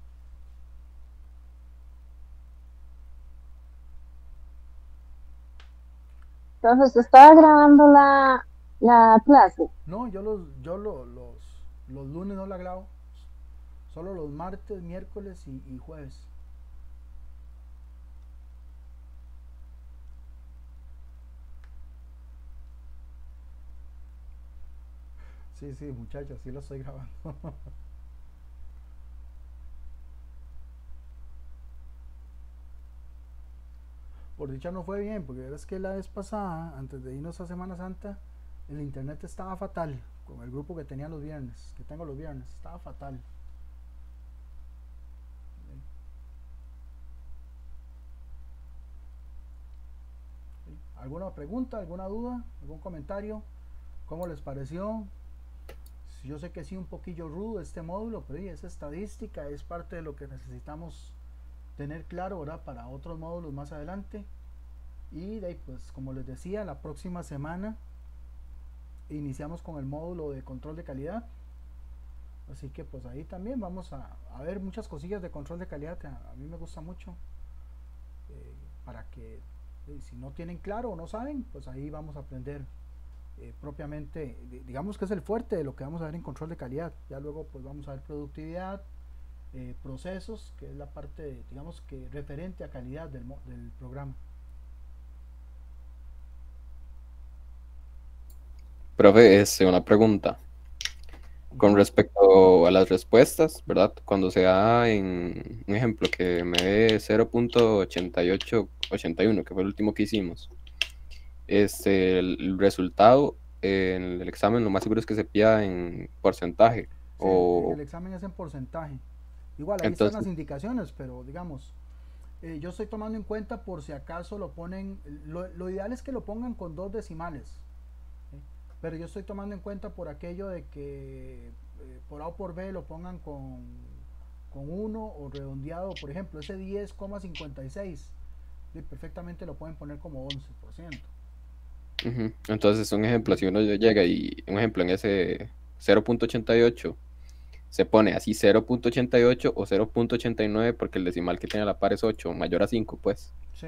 Entonces, ¿estaba grabando la clase? No, yo los lunes no la grabo, solo los martes, miércoles y jueves. Sí, muchachos, sí lo estoy grabando. Por dicha no fue bien, porque es que la vez pasada, antes de irnos a Semana Santa, el internet estaba fatal, con el grupo que tenía los viernes, que tengo los viernes, estaba fatal. ¿Alguna pregunta, alguna duda, algún comentario? ¿Cómo les pareció? Yo sé que sí, un poquillo rudo este módulo, pero es estadística, es parte de lo que necesitamos tener claro, ¿verdad?, para otros módulos más adelante. Y de ahí, pues como les decía, la próxima semana iniciamos con el módulo de control de calidad. Así que pues ahí también vamos a ver muchas cosillas de control de calidad que a mí me gusta mucho, para que si no tienen claro o no saben, pues ahí vamos a aprender propiamente, digamos que es el fuerte de lo que vamos a ver en control de calidad. Ya luego pues vamos a ver productividad, procesos, que es la parte, digamos que referente a calidad del programa. Profe, una pregunta. Con respecto a las respuestas, ¿verdad? Cuando se da en un ejemplo que me dé 0.8881, que fue el último que hicimos, el resultado en el examen lo más seguro es que se pida en porcentaje. Sí, o el examen es en porcentaje. Igual ahí entonces, están las indicaciones, pero digamos, yo estoy tomando en cuenta por si acaso lo ponen, lo ideal es que lo pongan con 2 decimales, ¿sí? Pero yo estoy tomando en cuenta por aquello de que por A o por B lo pongan con 1 o redondeado, por ejemplo, ese 10,56, perfectamente lo pueden poner como 11%. entonces un ejemplo, si uno llega y un ejemplo en ese 0.88 se pone así 0.88 o 0.89 porque el decimal que tiene a la par es 8, mayor a 5, pues. Sí,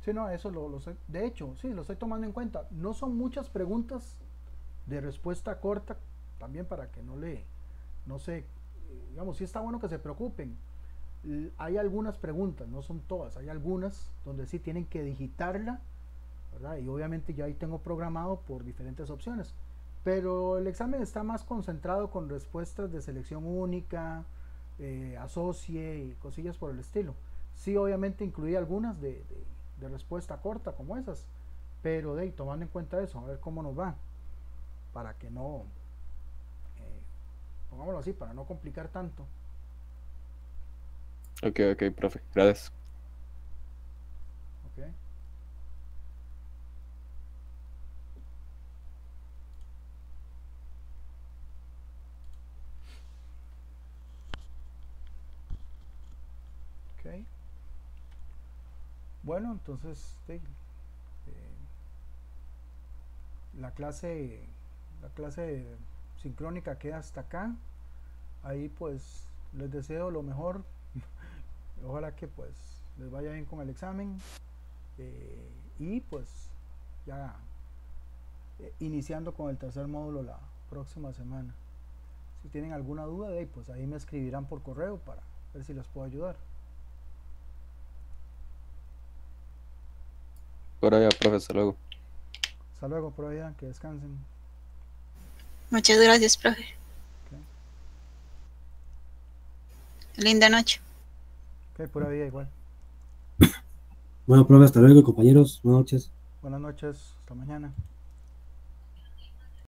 sí, no, eso lo sé. De hecho, sí, lo estoy tomando en cuenta. No son muchas preguntas de respuesta corta, también para que no sé, digamos, sí está bueno que se preocupen. Hay algunas preguntas, no son todas, hay algunas donde sí tienen que digitarla, ¿verdad? Y obviamente yo ahí tengo programado por diferentes opciones. Pero el examen está más concentrado con respuestas de selección única, asocie y cosillas por el estilo. Sí, obviamente incluí algunas de respuesta corta como esas, pero tomando en cuenta eso, a ver cómo nos va, para que no, pongámoslo así, para no complicar tanto. Ok, profe, gracias. Okay. Okay. Bueno, entonces la clase sincrónica queda hasta acá. Ahí pues les deseo lo mejor. Ojalá que pues les vaya bien con el examen, y pues ya iniciando con el tercer módulo la próxima semana. Si tienen alguna duda, pues ahí me escribirán por correo para ver si les puedo ayudar. Por allá, profe, hasta luego. Hasta luego, por allá, que descansen. Muchas gracias, profe. Okay. Linda noche. Ok, pura vida igual. Bueno, profe, hasta luego, compañeros. Buenas noches. Buenas noches, hasta mañana.